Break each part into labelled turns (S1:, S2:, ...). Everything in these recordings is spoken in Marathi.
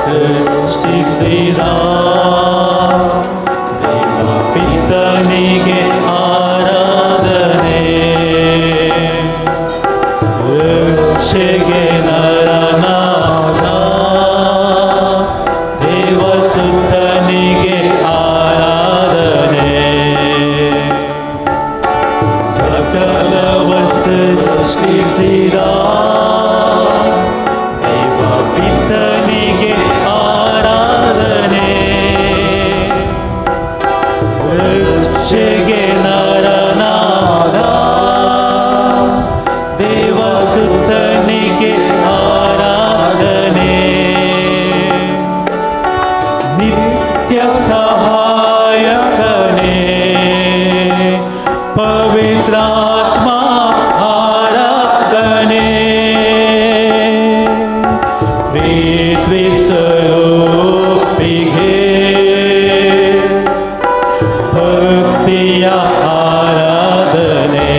S1: ಸೃಷ್ಟಿಸಿದ ಪಿತನಿಗೆ ಆರಾಧನೆ ರಕ್ಷೆಗೆ ನರನಾಥ ದೇವಸುತ್ತನಿಗೆ ಆರಾಧನೆ ಸಕಲವ ಸೃಷ್ಟಿಸಿದ ಪಿತನಿಗೆ ಆರಾಧನೆ ರಕ್ಷೆಗೆ ನರನಾದ ದೇವಸುತ್ತನಿಗೆ ಆರಾಧನೆ ನಿತ್ಯ ಸಹಾಯಕನೇ ಪವಿತ್ರಾತ್ಮ ಆರಾಧನೆ ಪ್ರೀತಿಸಲೊಪ್ಪಿಗೆ ಭಕ್ತಿಯ ಆರಾಧನೆ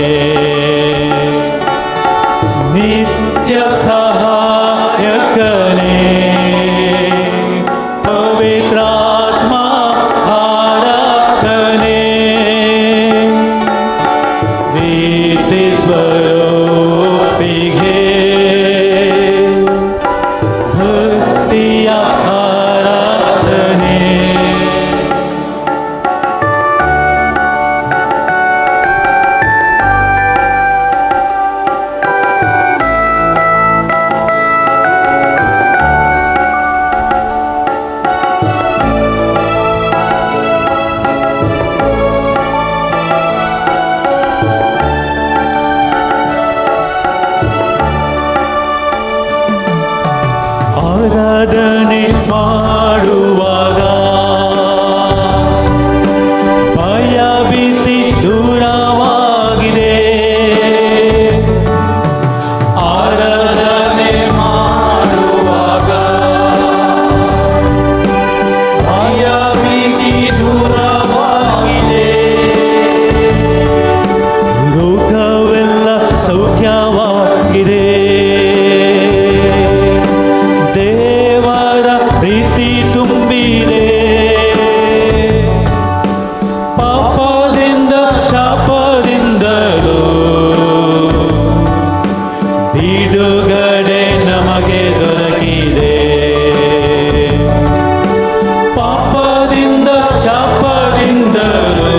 S1: ನಿತ್ಯ ಸಹಾಯಕನೇ ಪವಿತ್ರಾತ್ಮ ಆರಾಧನೆ ಪ್ರೀತಿಸಲೊಪ್ಪಿಗೆ ಭಕ್ತಿಯ ಆರಾಧನೆ ಆರಾಧನೆ ಮಾಡುವಾಗ ಭಯ ಭೀತಿ ದೂರವಾಗಿದೆ ಆರಾಧನೆ ಮಾಡುವಾಗ ಭಯ ಭೀತಿ ದೂರವಾಗಿದೆ ರೋಗವೆಲ್ಲ ಸೌಖ್ಯವಾಗಿದೆ ದೇವರ ಪ್ರೀತಿ ತುಂಬಿದೆ ಪಾಪದಿಂದ ಶಾಪದಿಂದಲೂ ಬಿಡುಗಡೆ ನಮಗೆ ದೊರಕಿದೆ ಪಾಪದಿಂದ ಶಾಪದಿಂದಲೂ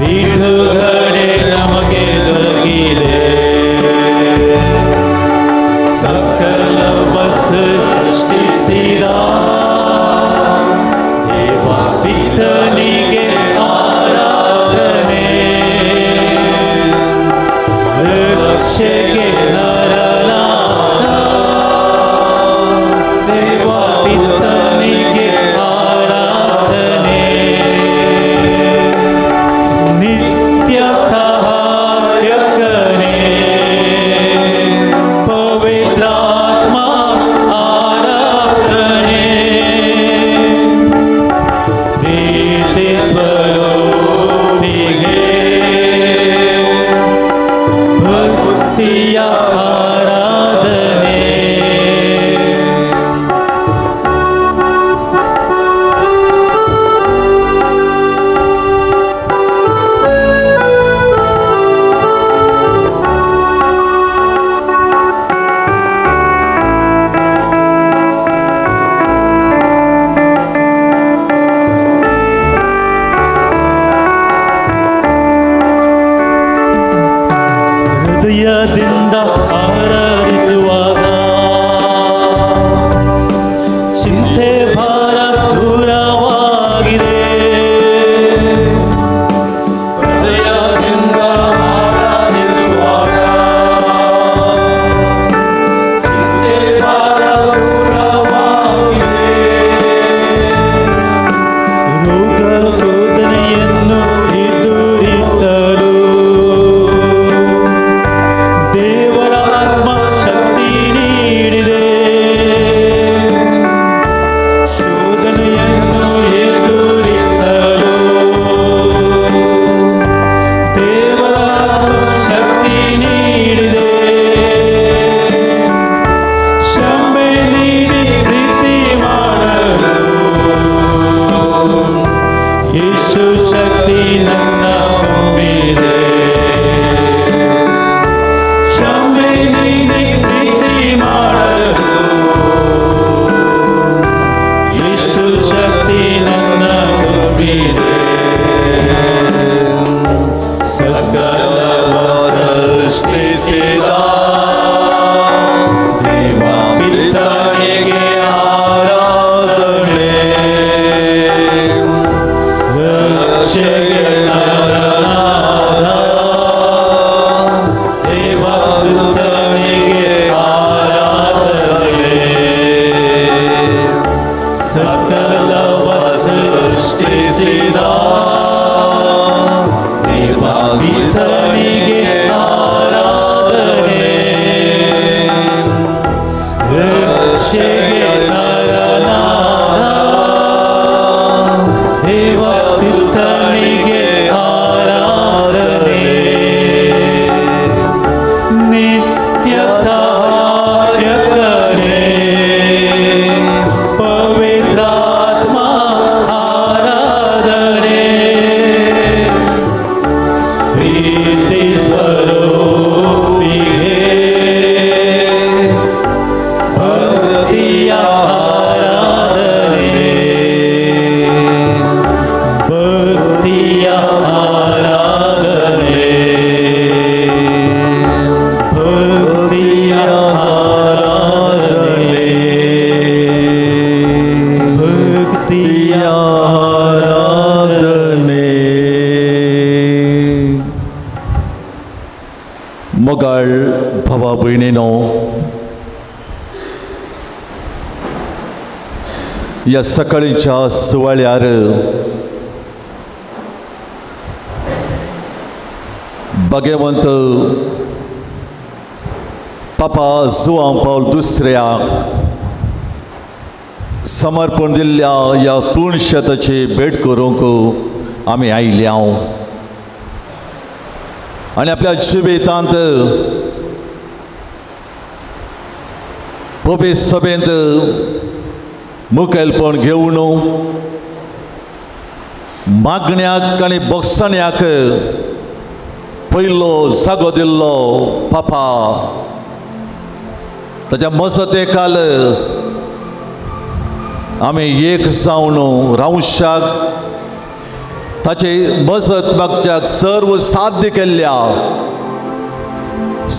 S1: ಬಿಡುಗಡೆ ನಮಗೆ ದೊರಕಿದೆ ಸಕಲವ ಸೃಷ್ಟಿಸಿದ ದೇವ ಪಿತನಿಗೆ ಆರಾಧನೆ ರಕ್ಷೆಗೆ ನರನಾದ ದೇವ ಪಿತನಿಗೆ ಆರಾಧನೆ ನಿತ್ಯ ಸಹಾಯಕನೇ ಪವಿತ್ರಾತ್ಮ ಆರಾಧನೆ ಪ್ರೀತಿಸಲೊಪ್ಪಿಗೆ ಭಕ್ತಿಯ ಆರಾಧನೆ ಹೃದಯದಿಂದ ಆರಾಧಿಸುವಾಗ ಚಿಂತೆ ಭಾರ ದೂರವಾಗಿದೆ ಹೃದಯದಿಂದ ಆರಾಧಿಸುವಾಗ ಚಿಂತೆ ಭಾರ ದೂರವಾಗಿದೆ ರೋಗ ಶೋಧನೆಯನ್ನು ಎದುರಿಸಲು ಸ್ತುತಿಸಿದ ದೇವ ಪಿತನಿಗೆ ಆರಾಧನೆ ರಕ್ಷೆಗೆ ನರನಾದ ದೇವಸುತನಿಗೆ ಆರಾಧನೆ ಸಕಲವ ಸೃಷ್ಟಿಸಿದ ದೇವಪಿತನಿಗೆ ಆರಾಧನೆ ರಕ್ಷೆಗೆ ನರನಾದ ದೇವಸುತನಿಗೆ ಆರಾಧನೆ ನಿತ್ಯ ಸಹಾಯಕನೇ ಪವಿತ್ರಾತ್ಮ ಆರಾಧನೆ ಪ್ರೀತಿ ಸ್ವರೂಪಿಗೆ ಭಕ್ತಿಯ ಆರಾಧನೆ ಭಕ್ತಿಯ ಆರಾಧನೆ ಭಕ್ತಿಯ ಆರಾಧನೆ ಭಕ್ತಿಯ ಆರಾಧನೆ मगाळ भावा भयणीनो या सकाळीच्या सुवाळ्यार भगवंत पापा जुआंव पावल दुसऱ्याक समर्पण दिल्ल्या या पुण्यशताची भेट करूंक आमी आयल्या आणि आपल्या जिवितांत पवित्र सभेंत मुखेलपण घेवन मागण्याक आनी बक्षण्याक पयलो जागो दिल्लो पापा ताच्या मजतेखाल आमी एक जावन रावशाक ताचे मजत मागच्याक सर्व साध्य केल्ल्या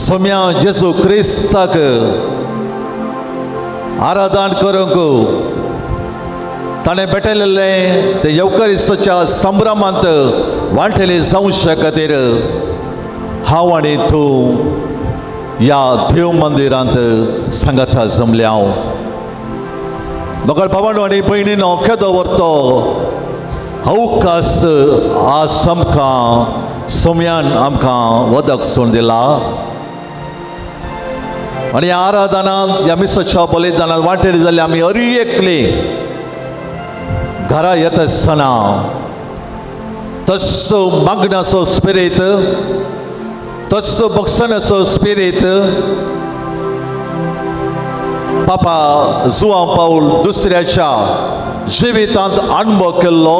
S1: सोम्या जेजू क्रिस्ताक आराधन करूंक ताणें भेटलेलें ते येवकारिस्ताच्या संभ्रमांत वांटेले जावचे खातीर हांव आनी तूं या देव मंदिरांत सांगाता जमल्या म्हाका भावांनो आनी भयणीनो केदो व्हरतो अवकाश आज आमकां सोम्यान आमकां वदक सोडून दिला आनी आराधनांत ह्या मिसाच्या बलिदानांत वांटेली जाल्यार आमी हरी एकली घरा येता आसतना तस्सो मागण्याचो स्पिरीट तस्सो बक्षण्याचो स्पिरीट पापा जुआंव पावल दुसऱ्याच्या जिवितांत अनुभव केल्लो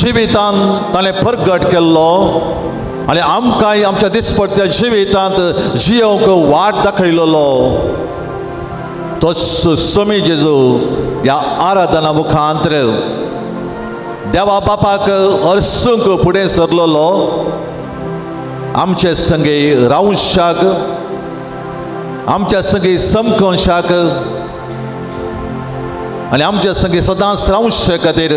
S1: जिवितांत ताणें प्रगट केल्लो आनी आमकांय आमच्या दिसपट्ट्या जिवितांत जियोंक वाट दाखयलेलो तोच सोमी जेजू ह्या आराधना मुखांतर देवा बापाक अर्सूंक फुडें सरलेलो आमचे संगे रावशाक आमच्या संगे समकोशाक आनी आमच्या संगे सदांच रावचे खातीर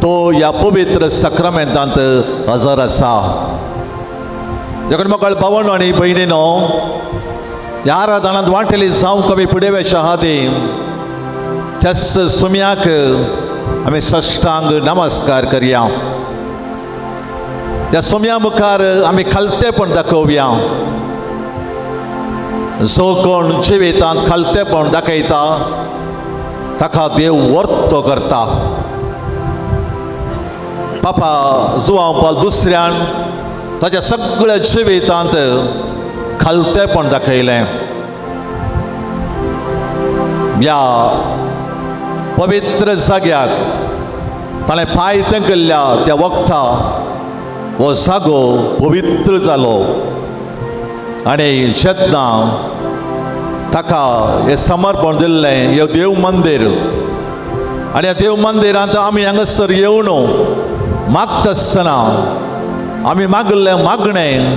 S1: तो ह्या पवित्र सक्रामेंतांत हजर आसा देखून म्हाका भावांनो आनी भयणीनो ह्या आराधनांत वांटेली जावंक आमी फुडें वेच्या खातीर त्याच सोम्याक आमी सश्टांग नमस्कार करया त्या सोम्या मुखार आमी खालतेपण दाखोवया जो कोण जिवितांत खालतेपण दाखयता ताका देव वर्तो करता पापा जुआंव पावल दुसऱ्यान ताच्या सगळ्या जिवितांत खालतेपण दाखयलें ह्या पवित्र जाग्याक ताणें पांय तेंकल्ल्या त्या वखदा हो जागो पवित्र जालो आनी जेन्ना ताका हें समर्पण दिल्लें हे देव मंदिर आनी ह्या देव मंदिरांत आमी हांगासर येवन मागता आसतना आमी मागल्लें मागणें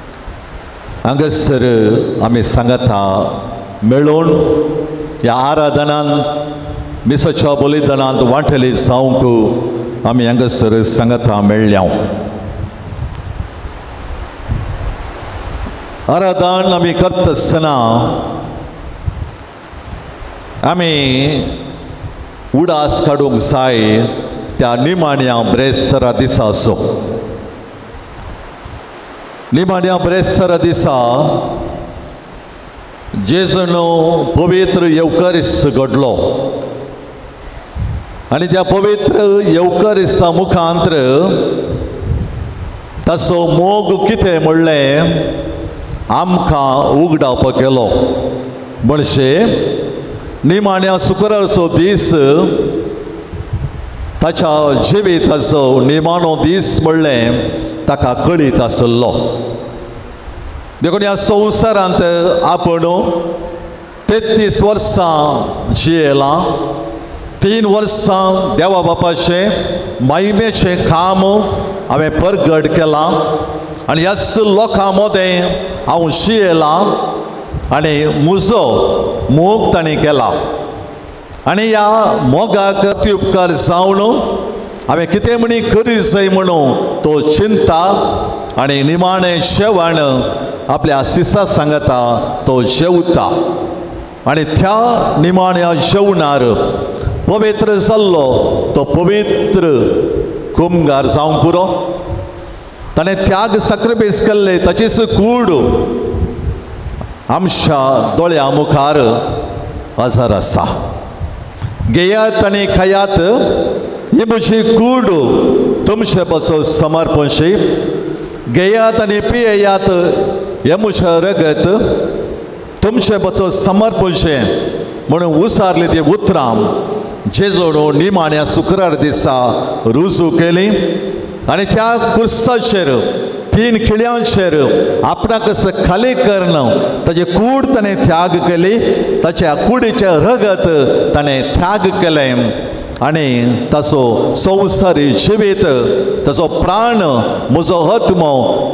S2: हांगासर आमी सांगता मेळून ह्या आराधनांत मिसाच्या बलिदानांत वांटले जावंक आमी हांगासर सांगता मेळ्ळ्या. आराधन आमी करता आसतना आमी उडास काडूंक जाय त्या निमाण्या ब्रेस्तरा दिसा असो. निमाण्या ब्रेस्तरा दिसा जेजून पवित्र येवकारिस्त घडलो आनी त्या पवित्र येवकारिस्ता मुखांतर ताचो मोग कितें म्हणलें आमकां उगडावपाक केलो. म्हणजे निमाण्या शुक्रारचो दीस ताच्या जिविताचो निमाणो दीस म्हणलें ताका कळीत आसलो. देखून ह्या संवसारांत आपण 33 वर्सां जियेलां. 3 वर्सां देवा बापाचें महिमेचें काम हांवें परगट केलां आनी ह्याच लोकां मदें हांव जियेलां आनी म्हजो मोग ताणें केला. आनी ह्या मोगाक ती उपकार जावन हांवें कितें म्हणी करी जाय म्हणून तो चिंता आनी निमाणें जेवण आपल्या शिसा सांगता तो जेवता. आनी त्या निमाण्या जेवणार पवित्र जाल्लो तो पवित्र कुमगार जावंक पुरो. ताणें त्याग सॅक्रिफायस केल्ले ताचीच कूड आमच्या दोळ्या मुखार हजर आसा. घेयात आनी खायात, ही म्हजी कूड तुमचे पासो समर्पणशी. घेयात आनी पियेयात, हे म्हजें रगत तुमचे पासो समर्पणशें म्हणून उसारली ती उतरां जेजून निमाण्या शुक्रार दिसा रुजू केली. आनी त्या कुर्साचेर 3 खिळ्यांचेर आपणाक खाली करून ताची कूड ताणें त्याग केली. ताच्या कुडीचें रगत ताणें त्याग केलें आनी ताचो संवसारी जिवीत ताचो प्राण म्हजो आत्मो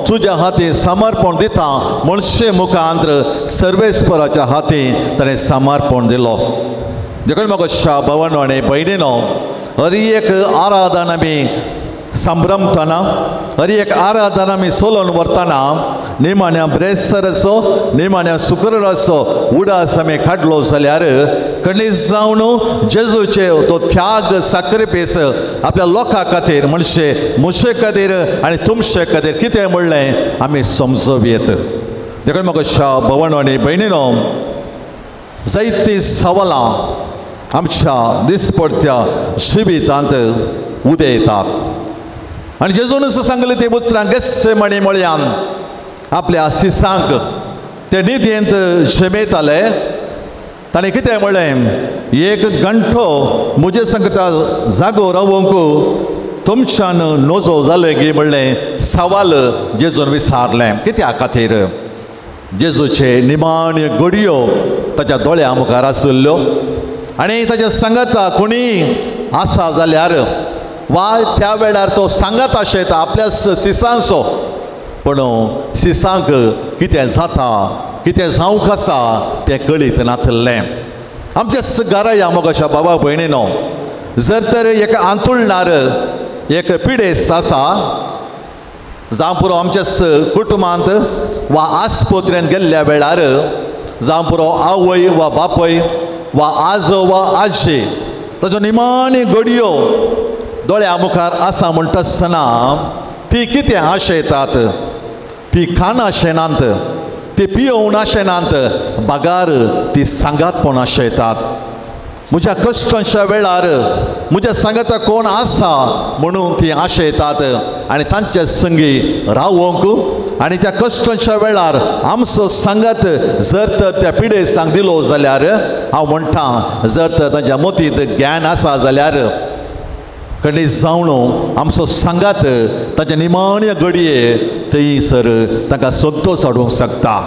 S2: तुज्या हातीन समर्पण दिता म्हणचे मुखांतर सर्वेस्पराच्या हातीन ताणें समर्पण दिलो. देखून म्हाका भावांनो आनी भयणीनो, हरी एक आराधन आमी संभ्रमतना, हरी एक आराधन आमी चलोवन व्हरतना निमाण्या ब्रेस्तराचो निमाण्या शुक्राराचो उडास आमी काडलो जाल्यार खंडीत जावन जेजूचे तो त्याग सॅक्रिफायस आपल्या लोकां खातीर म्हणजे म्हजे खातीर आनी तुमचे खातीर कितें म्हणलें आमी समजूं येता. देखून म्हाका भावांनो आनी भयणीनो, जायतीं सवालां आमच्या दिसपडत्या जिवितांत उदेयतात. आनी जेजून सांगलें ते उतरां गेत्सेमनी मळ्यान आपल्या शिसांक ते न्हिदेंत जेमेताले. ताणें कितें म्हणलें, 1 घंटो म्हजे सांगता जागो रावूंक तुमच्यान नजो जालें गी म्हणलें सवाल जेजून विचारलें. कित्या खातीर? जेजूचे निमाण्य घडयो ताच्या दोळ्या मुखार आशिल्ल्यो आनी ताच्या सांगता कोणी आसा जाल्यार वा त्या वेळार तो सांगत आशेता आपल्या शिसांचो, पूण शिसांक कितें जाता कितें जावंक आसा तें कळीत नासलें. आमच्या घराया मोगाच्या बाबा भयणीनो, जर तर एक आंतुळणार एक पिडेस्त आसा जावं पुरो आमच्या कुटुंबांत वा आस्पत्रेंत गेल्ल्या वेळार जावं पुरो आवय वा बापय वा आजो वा आजी ताच्यो निमाणी घडयो दोळ्या मुखार आसा म्हणटा आसतना ती कितें आशेतात? ती खाण आशेनात, ती पियोवन आशेनात, बागार ती सांगातपण आशेतात. म्हज्या कश्टांच्या वेळार म्हज्या सांगता कोण आसा म्हणून ती आशेतात आनी तांचे संगी रावूंक आनी त्या कश्टांच्या वेळार आमचो सांगत जर तर त्या पिडेस्तांक दिलो जाल्यार हांव म्हणटा, जर तर तांच्या मतींत ज्ञान आसा जाल्यार खंडीत जावन आमचो सांगात ताचे निमाण्य घडये थंयसर ताका संतोश हाडूंक शकता.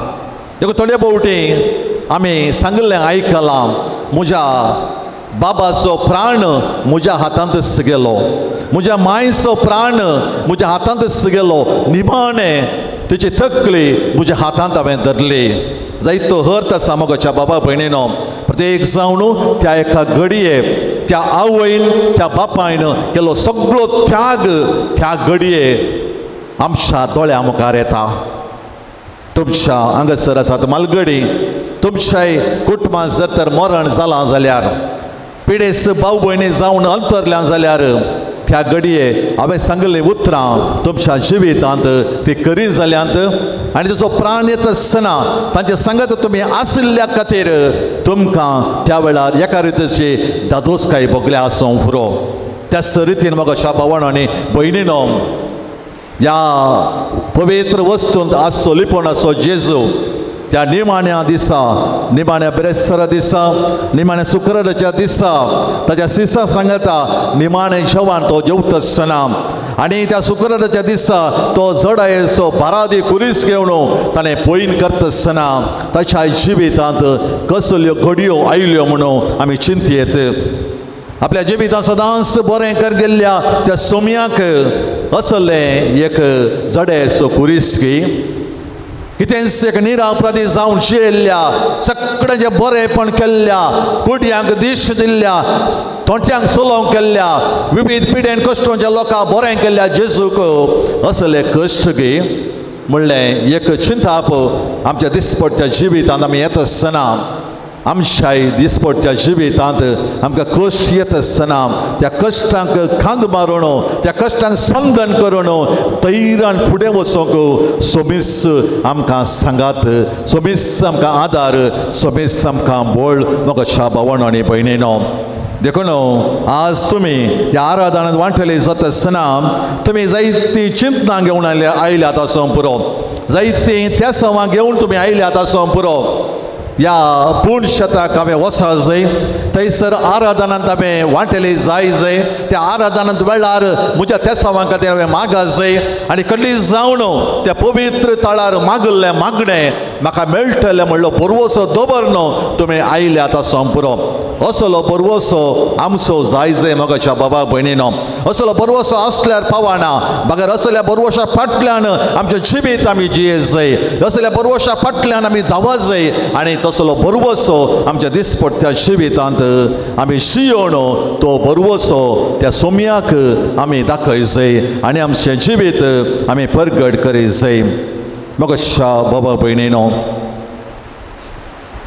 S2: देखून थोडे फावटी आमी सांगलें आयकलां, म्हज्या बाबाचो प्राण म्हज्या हातांतच गेलो, म्हज्या मायचो प्राण म्हज्या हातांतच गेलो, निमाणें
S1: तिची तकली म्हज्या हातांत हांवें धरली. जायतो अर्थ आसा मोगाच्या बाबा भयणीनो. प्रत्येक जावन त्या एका घडये त्या आवयन त्या बापायन केलो सगळो त्याग त्या घडये आमच्या दोळ्या मुखार येता. तुमच्या हांगासर आसात मालगडी, तुमच्याय कुटुंबां जर तर मरण जालां जाल्यार, पिडेस भाव भयणी जावन अंतरल्या जाल्यार, त्या घडये हांवें सांगलें उतरां तुमच्या जिवितांत ती करी जाल्यांत आनी ताचो प्राण येता आसतना तांचे सांगत तुमी आसल्या खातीर तुमकां त्या वेळार एका रितीची दादोसकाय भोगल्या आसूंक पुरो. त्याच रितीन मोगाच्या भावांनो आनी भयणीनो, या पवित्र वस्तूंत आज सोलिपणाचो जेजू त्या निमाण्या दिसा, निमाण्या बेरेस्तारा दिसा, निमाण्या शुक्राराच्या दिसा ताच्या शिसा सांगता निमाणें जेवण तो जेवता आसतना आनी त्या शुक्राराच्या दिसा तो जडायेचो बारादी कुरीस घेवन ताणें पयन करता आसतना ताच्या जिवितांत कसल्यो घडयो आयल्यो म्हणून आमी चिंतयेत. आपल्या जिवितांत सदांच बरें कर गेल्ल्या त्या सोम्याक असलें एक जडेचो कुरीस की कितेंच एक निरापराधी जावन जियेल्ल्या, सगळें जें बरेंपण केल्ल्या, कुडयांक दीश दिल्ल्या, तोंट्यांक सुलोव केल्ल्या, विविध पिडेन कश्टांच्या लोकांक बरें केल्ल्या जेजूक असले कश्ट गी म्हणलें एक चिंताप आमच्या दिसपट्ट्या जिवितांत आमी येता आसतना, आमच्याय दिसपट्ट्या जिवितांत आमकां कश्ट येता आसतना त्या कश्टांक खांद मारून, त्या कश्टांक स्पंदन करून तैरान फुडें वचूंक सोमीस आमकां सांगात, सोमीस आमकां आदार, सोमीस आमकां बळ मोगाच्या भावांनो आनी भयणीनो. देखून आज तुमी ह्या आराधनांत वांटले जाता आसतना तुमी जायती चिंतनां घेवन आयल्यात आसूं पुरो, जायती त्या सवां घेवन तुमी आयल्यात आसूं पुरो. या पूर्ण शेताक हांवें वचा जाय, थंयसर आराधनांत हांवें वांटेली जाय जाय, त्या आराधनांत वेळार म्हज्या तेसावां खातीर हांवें मागा जाय आनी कडी जावन त्या पवित्र ताळार मागल्लें मागणें म्हाका मेळटलें म्हणलो परवसो दवरन तुमी आयल्यात आसूं पुरो. असलो परवसो आमचो जाय जाय मोगाच्या बाबा भयणीनो. असलो परवसो आसल्यार पावना, मागीर असल्या परवशा फाटल्यान आमचें जिवीत आमी जिये जाय, असल्या परवशा फाटल्यान आमी धांवा जाय आनी तसलो बरवसो आमच्या दिसपट्ट्या जिवितांत आमी शियोवन तो बरवसो त्या सोम्याक आमी दाखय जाय आनी आमचें जिवीत आमी परगट करी जाय. मोगाच्या बाबा भयणीनो,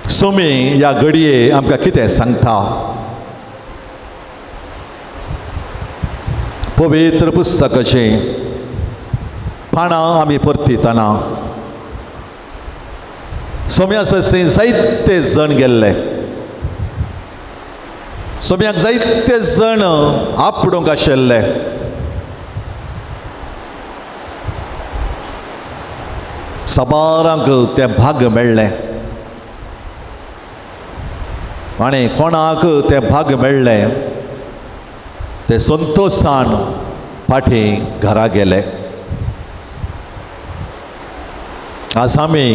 S1: सोमी ह्या घडये आमकां कितें सांगता? पवित्र पुस्तकाची पानां आमी परतितना सोम्या सयन जायते जण गेल्ले, सोम्याक जायते जण आपडूंक आशिल्ले. साबारांक तें भाग मेळ्ळें आनी कोणाक तें भाग मेळ्ळें ते संतोशान फाटीं घरा गेले. आज आमी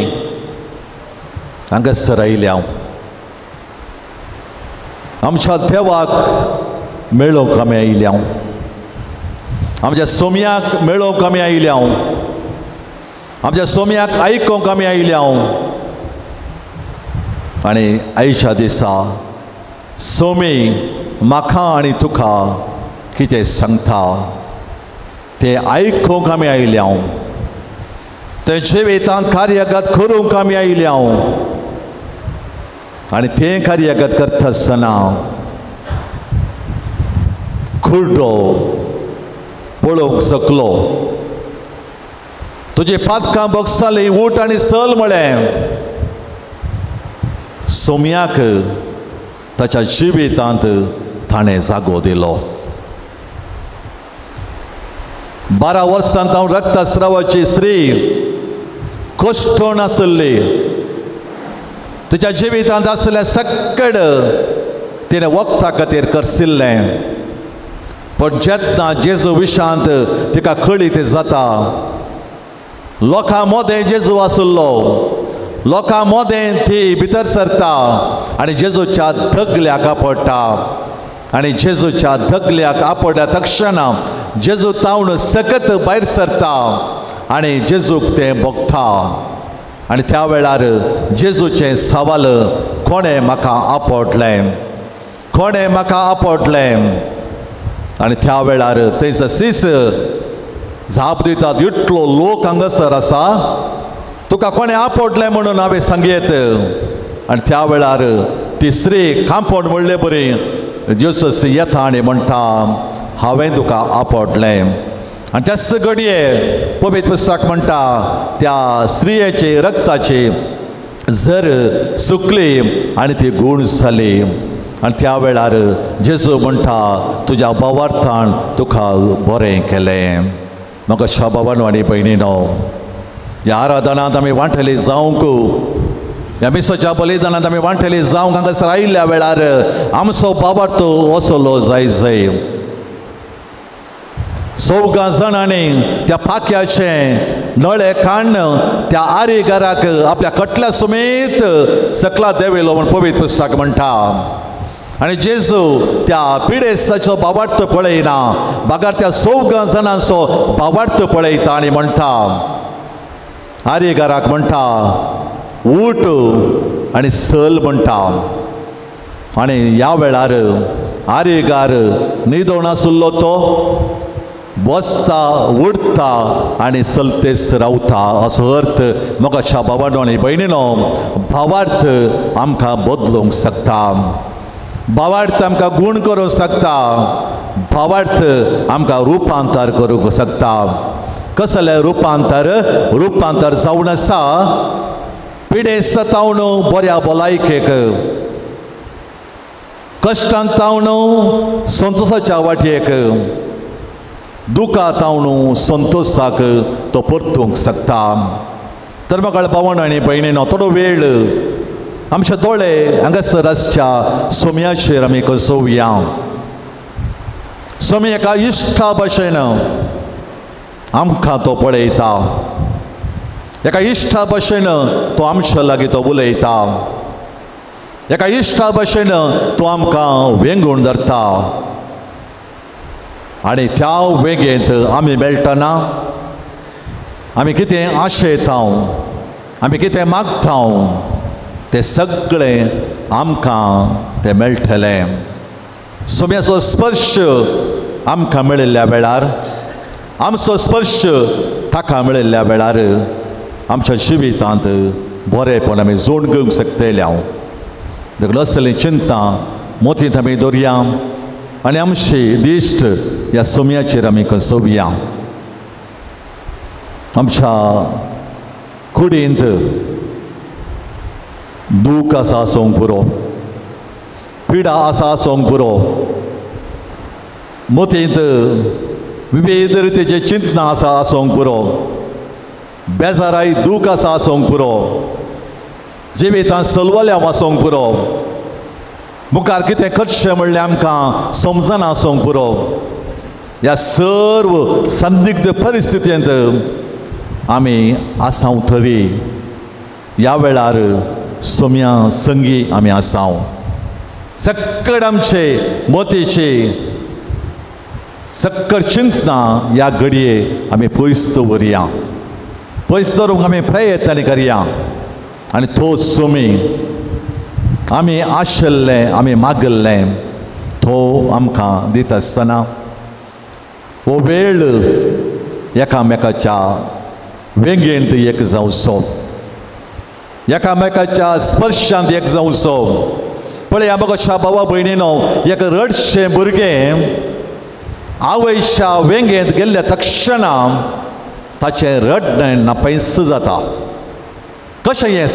S1: हांगासर आयल्या आमच्या देवाक मेळोवंक आमी आयल्या, आमच्या सोम्याक मेळोवंक आमी आयल्या, आमच्या सोम्याक आयकोंक आमी आयल्या. आनी आयच्या दिसा सोमी म्हाका आनी तुका कितें सांगता तें आयकोंक आमी आयल्या, तें जिवितांत कार्यगत करूंक आमी आयल्या. आनी तें कार्यगत करता आसतना खुर्डो पळोवंक शकलो. तुजी पातकां बोगसालीं ऊट आनी चल म्हळें. सोम्याक ताच्या जिवितांत ताणें जागो दिलो. 12 वर्सांत हांव रक्तस्रावाची स्त्री कश्टोन आसली. तुज्या जिवितांत आसलें सक्कड तिणें वखदा खातीर करसिल्लें. पण जेन्ना जेजू विशांत तिका कळीत जाता, लोकां मोदें जेजू आसलो, लोकां मोदें ती भितर सरता आनी जेजूच्या धगल्याक आपडटा. आनी जेजूच्या धगल्याक आपडल्या तक्षणा जेजू तावन सकत भायर सरता आनी जेजूक तें भोगता आनी त्या वेळार जेजूचें सवाल कोणें म्हाका आपटलें कोणें म्हाका आपटलें आनी त्या वेळार थंयसर सीस झाप दितात इतलो लोक हांगासर आसा तुका कोणें आपटलें म्हणून हांवें सांगयत आनी त्या वेळार तिसरी कांपवण म्हणले बरी जेजूस येता आनी म्हणटा हांवें तुका आपटलें आनी त्याच घडये पवित्र पुस्तक म्हणटा त्या स्त्रियेचे रक्ताची झर सुकली आनी ती गूण जाली आनी त्या वेळार जेजू म्हणटा तुज्या भावार्थान तुका बरें केलें. म्हाका शाबावान आनी भयणीनो ह्या आराधनांत आमी वांटेली जावंक ह्या मिसाच्या बलिदानांत आमी वांटेली जावंक हांगासर आयिल्ल्या वेळार आमचो भावार्थ वचलो जाय. चौगा जाणांनी त्या पाक्याचे नळे काडन त्या आरेगाराक आपल्या कटल्या समेत सकला देविलो म्हूण पवित्र पुस्तक म्हणटा आनी जेजू त्या पिडेसाचो भावार्थ पळयना बागार त्या चौगा जाणांचो भावार्थ पळयता आनी म्हणटा आरेगाराक म्हणटा उठ आनी चल म्हणटा आनी ह्या वेळार आरेगार न्हिदोन आसुल्लो तो बसता उठता आनी चलतेस रावता असो अर्थ मोगाच्या भावानो आनी भयणीनो भावार्थ आमकां बदलूंक शकता भावार्थ आमकां गूण करूंक शकता भावार्थ आमकां रुपांतर करूंक शकता. कसलें रुपांतर जावन आसा पिडे सतावन बऱ्या भलायकेक कश्टांत तावन संतोशाच्या वाटयेक दुखांत तावन संतोशाक तो परतूंक शकता. तर म्हाका भावण आनी भयणीनो थोडो वेळ आमचे दोळे हांगासर आसच्या सोम्याचेर आमी कसोवया. सोमी एका इश्टा भशेन आमकां तो पळयता एका इश्टा भशेन तो आमच्या लागीं तो उलयता एका इश्टा भशेन तो आमकां वेंगून धरता आनी त्या वेगेंत आमी मेळटना आमी कितें आशेता आमी कितें मागता तें सगळें आमकां तें मेळटलें. सोम्याचो स्पर्श आमकां मेळिल्ल्या वेळार आमचो स्पर्श ताका मेळिल्ल्या वेळार आमच्या जिवितांत बरेपण आमी जोड घेवंक शकतले. देखून असली चिंता मोतींत आमी दवरया आनी आमची दिश्ट ह्या सोम्याचेर आमी कसोवया. आमच्या कुडींत दूख आसा आसूंक पुरो पिडा आसा आसूंक पुरो मोतींत विविध रितीचे चिंतना आसा आसूंक पुरो बेजाराय दूख आसा आसूंक पुरो जिवितांत चलवल्या आसूंक पुरो मुखार कितें करचें म्हणलें आमकां समजना आसूंक पुरो. ह्या सर्व संदिग्ध परिस्थितींत आमी आसांव तरी ह्या वेळार सोम्या संगी आमी आसांव. सक्कड आमचे मोतीची सक्कड चिंतना ह्या घडये आमी पयस दवरया पयस दवरूंक आमी प्रयत्न करया आनी तो सोमी आमी आशिल्लें आमी मागल्लें तो आमकां दिता आसतना हो वेळ एकामेकाच्या वेंगेंत एक जावचो एकामेकाच्या स्पर्शांत एक जावचो. पळय आमच्या भावा भयणीनो एक रडशें भुरगें आवयच्या वेंगेंत गेल्ल्या तक्षणा ताचें रडणें नापयस जाता. कशें हें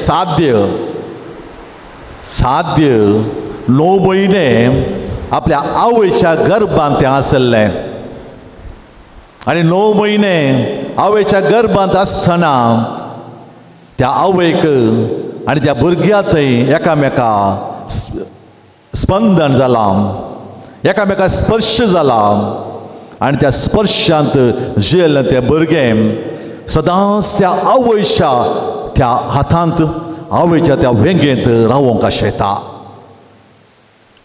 S1: साध्य 9 म्हयने आपल्या आवयच्या गर्भांत तें आसलें आनी 9 म्हयने आवयच्या गर्भांत आसतना त्या आवयक आनी त्या भुरग्यातय एकामेका स्पंदन जालां एकामेका स्पर्श जाला आनी त्या स्पर्शांत जियेल्लें तें भुरगें सदांच त्या आवयच्या त्या हातांत आवयच्या त्या वेंगेंत रावोंक आशेता.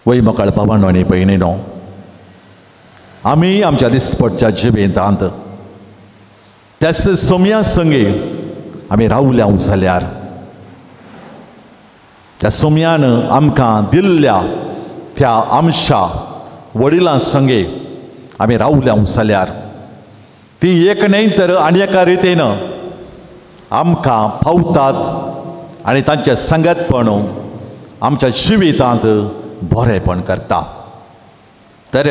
S1: वय मोकळ भावांनो आनी भयणीनो आमी आमच्या दिसपटच्या जिवितांत
S2: त्याच सोम्या संगे आमी रावल्या जाल्यार त्या सोम्यान आमकां दिल्ल्या त्या आमच्या वडिलां संगे आमी रावल्या जाल्यार ती एक न्हय तर आनी एका रितीन आमकां पावतात आनी तांचें संगतपण आमच्या जिवितांत बरेंपण करता. तर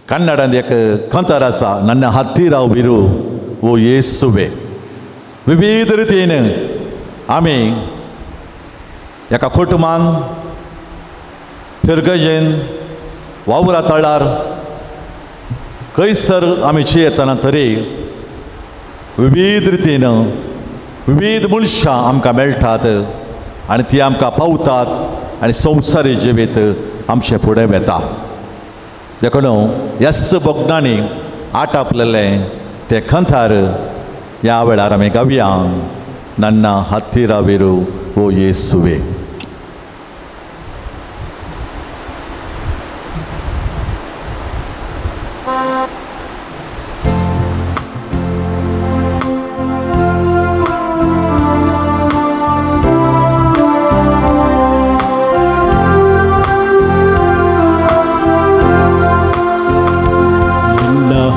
S2: कन्नडांत एक कंतर आसा, ನನ್ನ ಹತ್ತಿರವಿರು ಓ ಯೇಸುವೆ. विविध रितीन आमी एका कुटुंबान फिरगजेन वावरा तळार खंयसर आमी जियेतना तरी विविध रितीन विविध मनशां आमकां मेळटात आनी ती आमकां पावतात आनी संवसारी जिवीत आमचें फुडें वेता. देखून ह्याच बोगदांनी आटापलेलें तें कंथार ह्या वेळार आमी गावया. ನನ್ನ ಹತ್ತಿರವಿರು ಓ ಯೇಸುವೆ.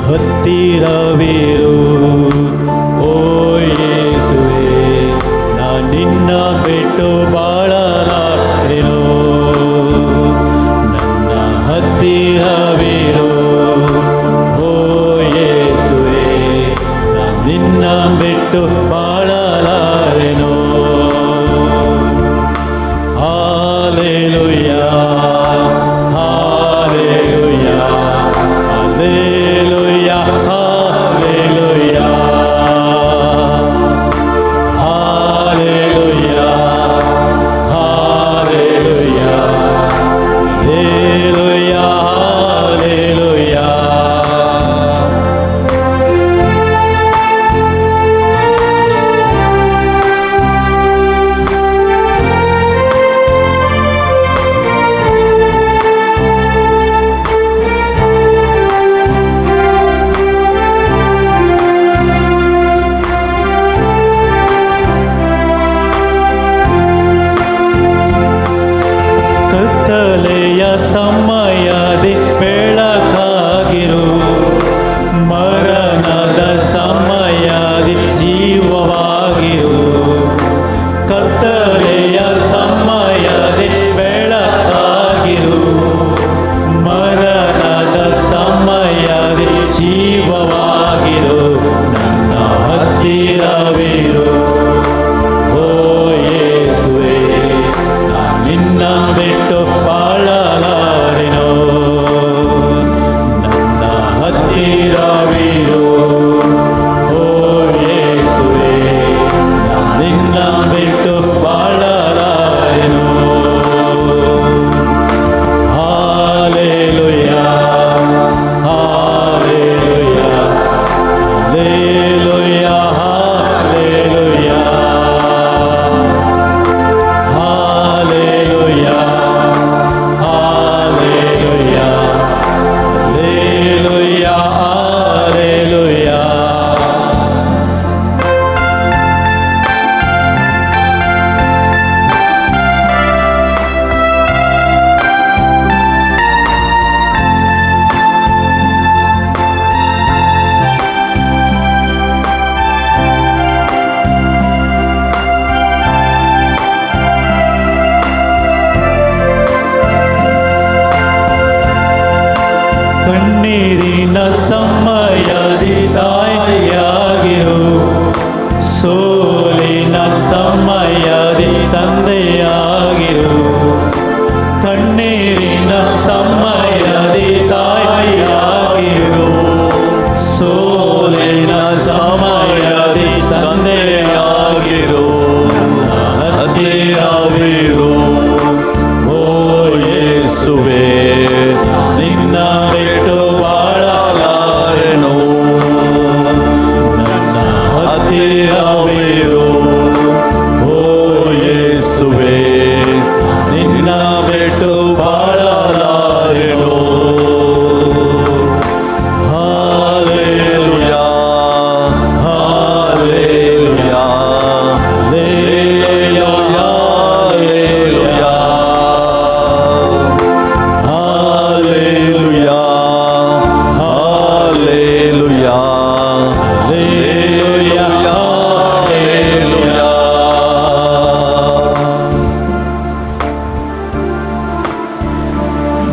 S3: ಹತ್ತಿರವಿರು ಓ ಯೇಸುವೆ, ನಾ ನಿನ್ನ ಬಿಟ್ಟು ಬಾಳ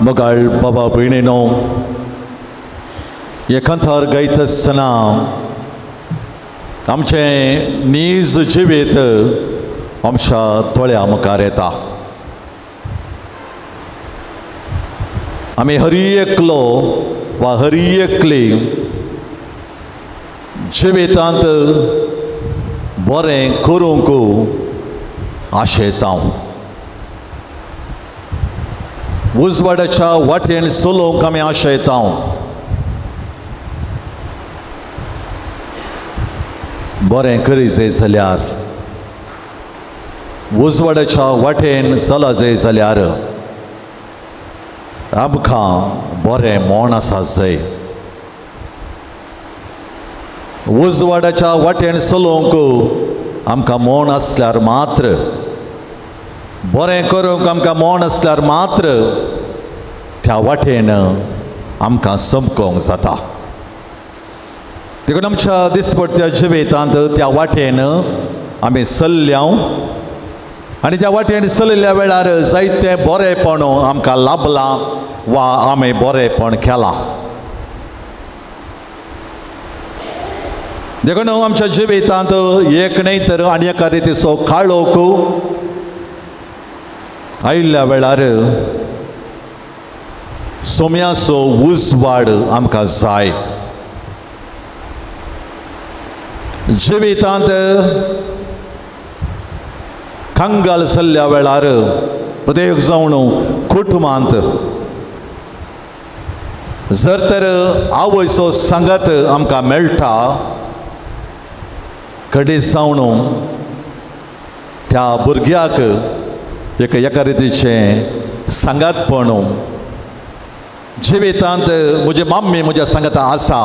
S1: मगाळ बाबा भयणीनो एकांतर गायत आसतना आमचें नीज जिवीत आमच्या दोळ्या मुखार येता. आमी हरी एकलो वा हरी एकली जिवितांत बरें करूंक आशेता. उजवाडाच्या वाटेन चलोवंक आमी आशेता. बरें करी जाय जाल्यार उजवाडाच्या वाटेन चला जाय जाल्यार आमकां बरें मोण आसा जाय. उजवाडाच्या वाटेन चलोवंक आमकां मोण आसल्यार मात्र, बरें करूंक आमकां मोण आसल्यार मात्र त्या वाटेन आमकां समकोंक जाता. देखून आमच्या दिसपट्ट्या जिवितांत त्या वाटेन आमी चल्ल्या आनी त्या वाटेन चलिल्ल्या वेळार जायतें बरेंपण आमकां लाभलां वा आमी बरेंपण केलां. देखून आमच्या जिवितांत एक न्हय तर आनी एका रितीचो काळोख आयिल्ल्या वेळार सोम्याचो उजवाड आमकां जाय. जिवितांत कंगाल चल्ल्या वेळार प्रत्येक जावन कुटुंबांत जर तर आवयचो सांगात आमकां मेळटा, कडेन जावन त्या भुरग्याक एका रितीचें सांगातपण जिवितांत म्हजी मम्मी म्हज्या सांगाता आसा.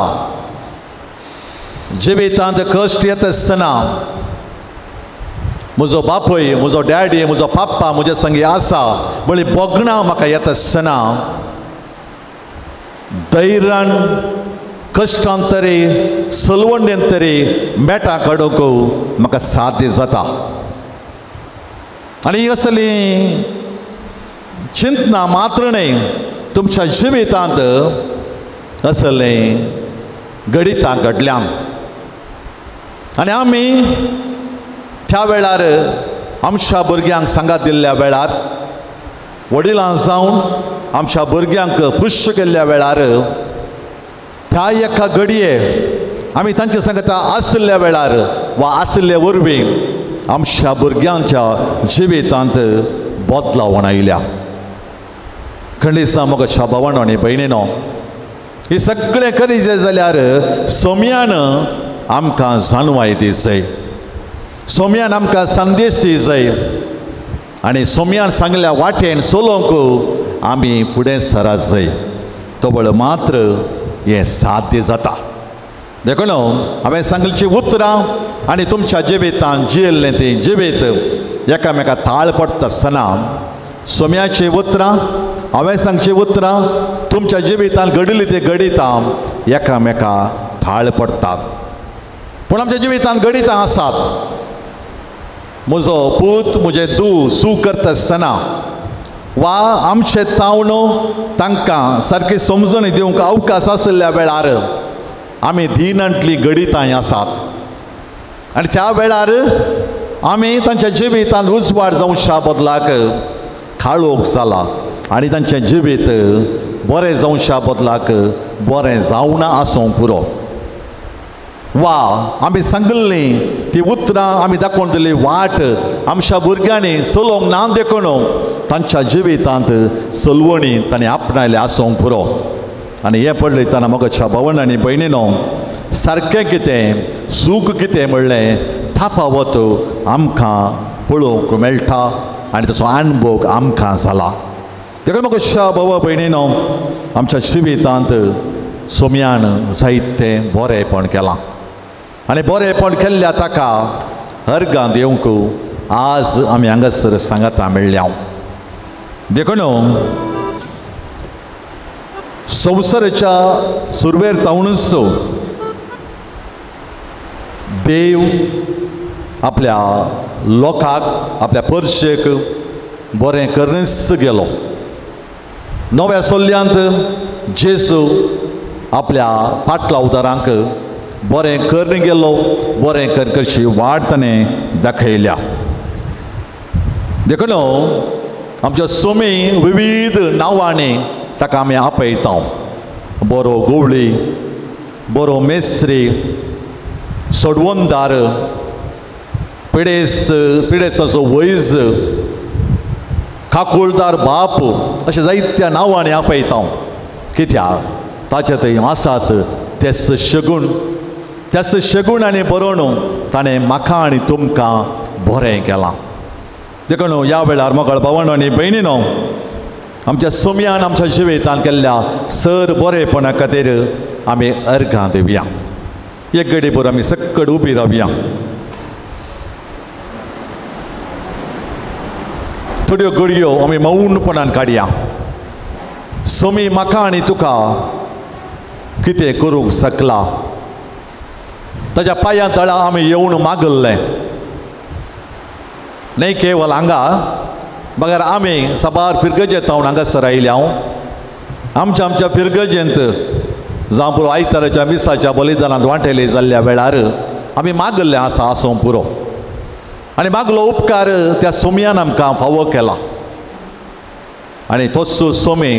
S1: जिवितांत कश्ट येता आसतना म्हजो बापूय, म्हजो डॅडी, म्हजो पाप्पा म्हज्या संगी आसा म्हळी बोगणां म्हाका येता आसतना धैर्यान कश्टांत तरी सलवंडेन तरी मेटां काडूंक म्हाका साध्य जाता. आनी असली चिंतना मात्र न्हय तुमच्या जिवितांत असलें घडितां घडल्यां. आनी आमी त्या वेळार आमच्या भुरग्यांक सांगात दिल्ल्या वेळार, वडिलां जावन आमच्या भुरग्यांक पुश्य केल्ल्या वेळार त्या एका घडये आमी तांचे सांगता आसल्या वेळार वा आसले वरवीं आमच्या भुरग्यांच्या जिवितांत बदलावण आयल्या. खंडिसा मोगाच्या भावांनो आनी भयणीनो, हे सगळें करी जाय जाल्यार सोम्यान आमकां जाणवाय दी जाय. सोम्यान आमकां संदेश दी जाय आनी सोम्यान सांगल्या वाटेन चलोवंक आमी फुडें सरात जाय. तोबळ मात्र हें साध्य जाता. देखून हांवें सांगलीची उतरां आनी तुमच्या जिवितांत जियेल्लें तें जिवीत एकामेका ताळ पडटा आसतना सोम्याची उतरां, हांवें सांगची उतरां तुमच्या जिवितांत घडिल्लीं तें घडितां एकामेका थाळ पडटात. पूण आमच्या जिवितांत घडितां आसात. म्हजो पूत म्हजें धूव सू करता आसतना वा आमचे तावण तांकां सारकी समजून दिवंक अवकाश आसल्या वेळार आमी दिनांतलीं घडितां आसात. आनी त्या वेळार आमी तांच्या जिवितांत उजवाड जावच्या बदलाक काळोख जाला आनी तांचें जिवीत बरें जावच्या बदलाक बरें जावना आसूंक पुरो. वा आमी सांगल्लीं ती उतरां आमी दाखोवन दिली वाट आमच्या भुरग्यांनी चलोवंक ना देखून तांच्या जिवितांत चलवणी तांणी आपणायले आसूंक पुरो. आनी हें पळयतना मोगाच्या भावांनो आनी भयणीनो, सारकें कितें सूख कितें म्हणलें तापावत आमकां पळोवंक मेळटा आनी तसो अणभव आमकां जाला. देखून मोगाच्या भावा भयणीनो, आमच्या जिवितांत सोम्यान जायतें बरेंपण केलां आनी बरेंपण केल्ल्या ताका अर्गां दिवंक आज आमी हांगासर सांगाता मेळ्ळ्या. देखून संवसाराच्या सुरवेर तावनूच देव आपल्या लोकाक, आपल्या परशेक बरें करनच गेलो नव्या सोल्ल्यांत जेजू आपल्या पाटलावदारांक बरें करन गेलो, बरें कर कशी वाट ताणें दाखयल्या. देखून आमच्या सोमी विविध नांवांनी ताका आमी आपयता. बरो गवळी, बरो मेस्त्री, सोडवणदार, पिडेसाचो वैज, काकुळदार बाप अशें जायत्या नांवांनी आपयता. कित्याक ताचे थंय आसात तेच शगूण आनी बरोवण ताणें म्हाका आनी तुमकां बरें केलां. देखून ह्या वेळार मोकळ भावंडो आनी भयणीनो, आमच्या सोम्यान आमच्या जिवितांत केल्ल्या सर बरेपणा खातीर आमी अर्घां दिवया. एक घडीभर आमी सक्कड उबी रावया. थोड्यो घडयो आमी मौनपणान काडया. सोमी म्हाका आनी तुका कितें करूंक शकला ताच्या पांया तळा आमी येवन मागल्लें. न्हय केवल हांगा, बगर आमी साबार फिरगजेंत हांगासर आयल्या. आमच्या फिरगजेंत जावं पुरो आयताराच्या मिसाच्या बलिदानांत वांटेले जाल्ल्या वेळार आमी मागल्लें आसा आसूं पुरो. आनी मागलो उपकार त्या सोम्यान आमकां फावो केला. आनी तोच सोमी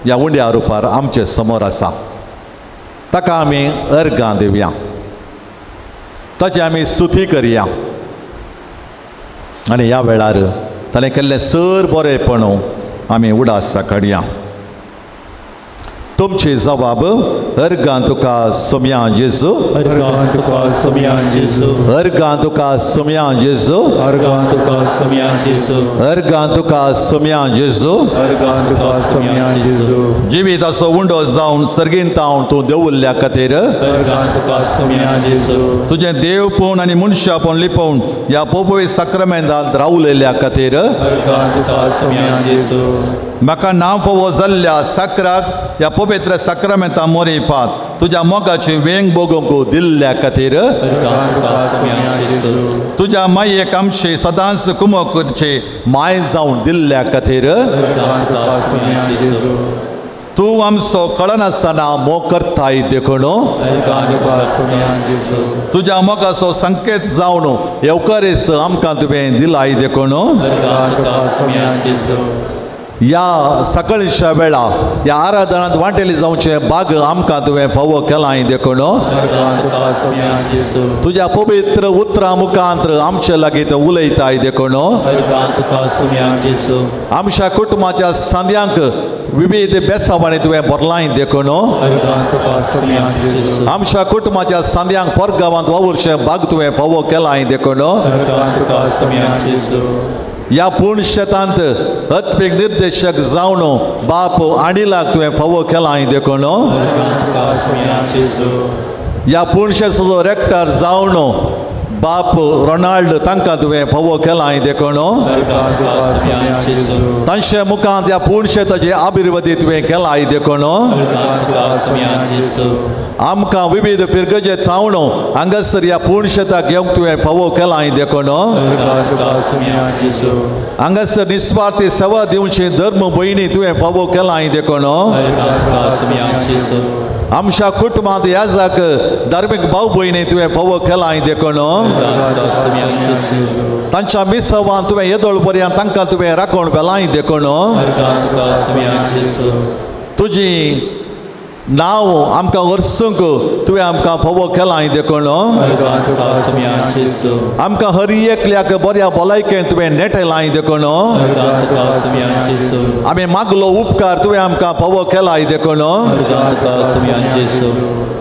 S1: ह्या उंड्या रुपार आमचे समोर आसा. ताका आमी अर्घां दिवया, ताची आमी स्तुती करया. आनी ह्या वेळार ताणें केल्लें सर बरेपण आमी उडास काडया. तुमची जबाब अर्घां तुका सोम्या जेजू,
S3: अर्घां तुका सोम्या जेजू,
S1: अर्घां तुका सोम्या जेजू,
S3: अर्घां तुका सोम्या जेजू,
S1: अर्घां तुका सोम्या जेजू.
S3: अर्घां तुका सोम्या जेजू.
S1: जिविताचो उंडो जावन सर्गिंतावन तूं देंवल्ल्या खातीर
S3: अर्घां तुका सोम्या जेजू.
S1: तुजें देवपण आनी मनशापण लिपोवन ह्या पवित्र साक्रमेंतांत रावलेल्या खातीर
S3: अर्घां तुका सोम्या जेजू.
S1: म्हाका नांव फावो जाल्ल्या साकराक ह्या पवित्र साक्रमेंता मोरिफात तुज्या मोगाची वेंग भोगूंक दिल्ल्या खातीर
S3: अर्घां तुका सोम्या जेजू.
S1: तुज्या मायेक आमची सदांच कुमोकची माय जावन दिल्ल्या खातीर
S3: अर्घां तुका सोम्या जेजू.
S1: तूं आमचो कळनासतना मोग करताय देखून
S3: अर्घां तुका सोम्या जेजू.
S1: तुज्या मोगाचो संकेत जावन येवकारेस आमकां तुवें दिलाय देखून
S3: अर्घां तुका सोम्या जेजू.
S1: ह्या सकाळच्या वेळा ह्या आराधनांत वांटेली जावचे भाग आमकां तुवें फावो केलाय देखून
S3: अर्घां तुका सोम्या जेजू.
S1: तुज्या पवित्र उतरां मुखांत आमचे लागीं तूं उलयताय देखून
S3: अर्घां तुका सोम्या जेजू.
S1: आमच्या कुटुंबाच्या सांद्यांक विविध बेसावांनी तुवें भरलाय देखून
S3: अर्घां तुका सोम्या जेजू.
S1: आमच्या कुटुंबाच्या सांद्यांक परगांवांत वावुरचे भाग तुवें फावो केलाय देखून
S3: अर्घां तुका सोम्या जेजू.
S1: ह्या पूर्ण शेतांत अत्वेक निर्देशक जावन बाप आनिलाक तुवें फावो केलाय देखून
S3: अर्घां तुका सोम्या जेजू.
S1: ह्या पूर्ण शेताचो रेक्टर जावन बाप रोनाल्ड तांकां तुवें फावो केलाय देखून
S3: अर्घां तुका सोम्या जेजू.
S1: तांचे मुखांत ह्या पूर्ण शेताची आबिर्वादी तुवें केलाय देखून
S3: अर्घां तुका सोम्या जेजू.
S1: आमकां विविध फिरगजे थावण हांगासर ह्या पूर्ण शेताक येवंक तुवें फावो केलाय देखून
S3: अर्घां तुका सोम्या जेजू.
S1: हांगासर निस्वार्थी सेवा दिवची धर्म भयणी तुवें फावो केलाय देखून
S3: अर्घां तुका सोम्या जेजू.
S1: आमच्या कुटुंबांत याजाक धार्मीक भाव भयणी तुवें फावो केलाय देखून
S3: अर्घां तुका सोम्या जेजू.
S1: तांच्या मिसवान तुवें येदोळ पर्यंत तांकां तुवें राखण बेलाय देखून
S3: अर्घां तुका सोम्या जेजू.
S1: तुजी नांव आमकां वर्सूंक तुवें आमकां फावो केलाय देखून
S3: अर्घां तुका सोम्या जेजू.
S1: आमकां हर एकल्याक बऱ्या भलायकेन तुवें नेटयलाय देखून
S3: अर्घां तुका सोम्या जेजू.
S1: आमी मागलो उपकार तुवें आमकां फावो केलाय देखून
S3: अर्घां तुका सोम्या जेजू.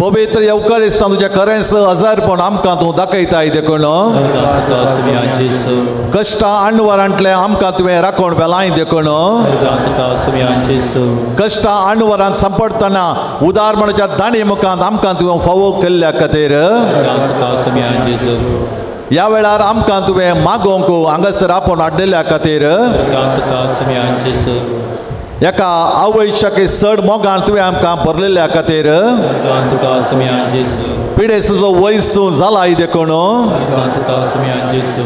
S1: पवित्र येवकारेस्तां तुजें खरेंच हजारपण आमकां तूं दाखयताय देखून
S3: अर्घां तुका सोम्या जेजू.
S1: कश्टां आडवरांतले आमकां तुवें राखण बेलाय देखून
S3: अर्घां तुका सोम्या जेजू.
S1: कश्टां आडवरांत सांपडटना उदारपणाच्या दाणी मुखांत आमकां तुवें फावो केल्ल्या खातीर
S3: अर्घां तुका सोम्या जेजू.
S1: ह्या वेळार आमकां तुवें मागोवंक हांगासर आपूण हाडिल्ल्या खातीर
S3: अर्घां तुका सोम्या जेजू.
S1: एका आवयशाक चड मोगान तुवें आमकां भरलेल्या खातीर
S3: अर्घां तुका सोम्या जेजू.
S1: पिडेचो वयस जालाय देखून
S3: अर्घां तुका सोम्या जेजू.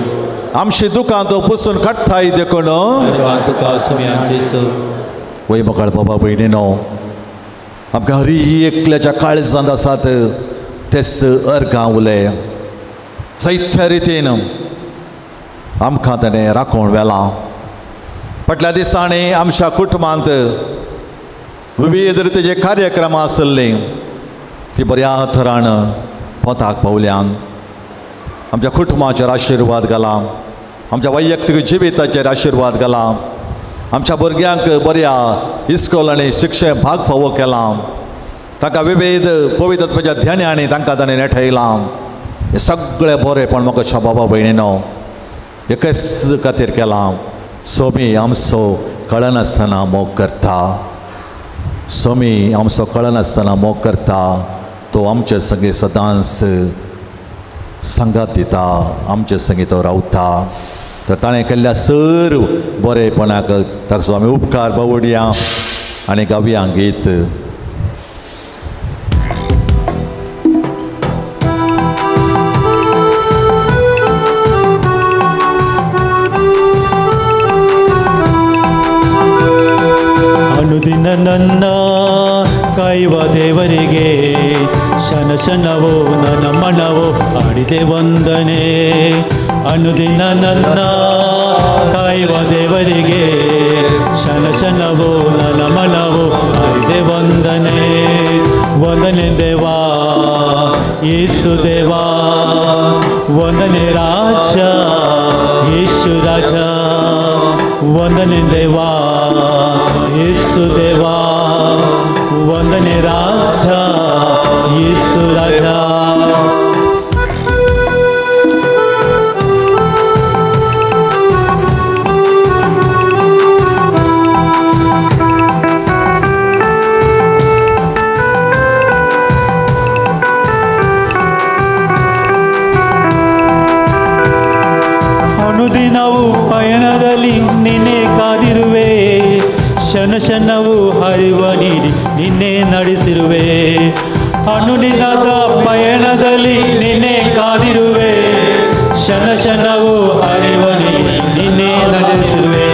S1: आमची दुकां तूं पुसून काडटाय देखून
S3: अर्घां तुका सोम्या जेजू.
S1: वय मोकळ बाबा भयणीनो आमकां हरी एकल्याच्या काळजांत आसात तेच अर्गां उलय सैत्य रितीन आमकां ताणें राखून व्हेलां. फाटल्या दिसांनी आमच्या कुटुंबांत विविध रितीचे कार्यक्रम आसले ती बऱ्या तरान पोताक पावल्यान. आमच्या कुटुंबाचेर आशिर्वाद घाला, आमच्या वैयक्तीक जिविताचेर आशिर्वाद घाला, आमच्या भुरग्यांक बऱ्या इस्कॉलांनी शिक्षण भाग फावो केला, तांकां विविध पवित्र आत्म्याच्या ध्यानांनी तांकां ताणें नेठयलां. हे सगळें बरेंपण म्हाका बाबा भयणीनो एकच खातीर केलां. सोमी आमचो कळनासतना मोग करता, सोमी आमचो कळनासतना मोग करता. तो आमचे संगे सदांच संगात दिता, आमचे संगे तो रावता. तर ताणें केल्ल्या सर्व बरेपणाक ताचो आमी उपकार बावडया आनी गावया गीत.
S3: ಅನುದಿನ ನನ್ನ ಕಾಯುವ ದೇವರಿಗೆ ಶನ ಶನವೋ ನನ್ನ ಮನವೋ ಆಡಿದೆ ವಂದನೆ. ಅನುದಿನ ನನ್ನ ಕಾಯುವ ದೇವರಿಗೆ ಶನ ಶನವೋ ನನ್ನ ಮನವೋ ಆಡಿದೆ ವಂದನೆ. ವಂದನೆ ದೇವಾ ಯೇಸು ದೇವಾ, ವಂದನೆ ರಾಜ ಯೇಸು ರಾಜ, ವಂದನೆ ದೇವಾ ಯೇಸು ದೇವಾ, ವಂದನೆ ರಾಜ ಯೇಸು ರಾಜ. ಅನುದಿನವೂ ಪಯಣದಲ್ಲಿ ನಿನ್ನೆ ಕಾದಿರುವೆ, ಶನ ಶನವು ಹರಿವ ನೀಡಿ ನಿನ್ನೆ ನಡೆಸಿರುವೆ. ಅನುದಿನದ ಪಯಣದಲ್ಲಿ ನಿನ್ನೆ ಕಾದಿರುವೆ, ಶನ ಶನವು ಹರಿವ ನೀಡಿ ನಿನ್ನೆ ನಡೆಸಿರುವೆ.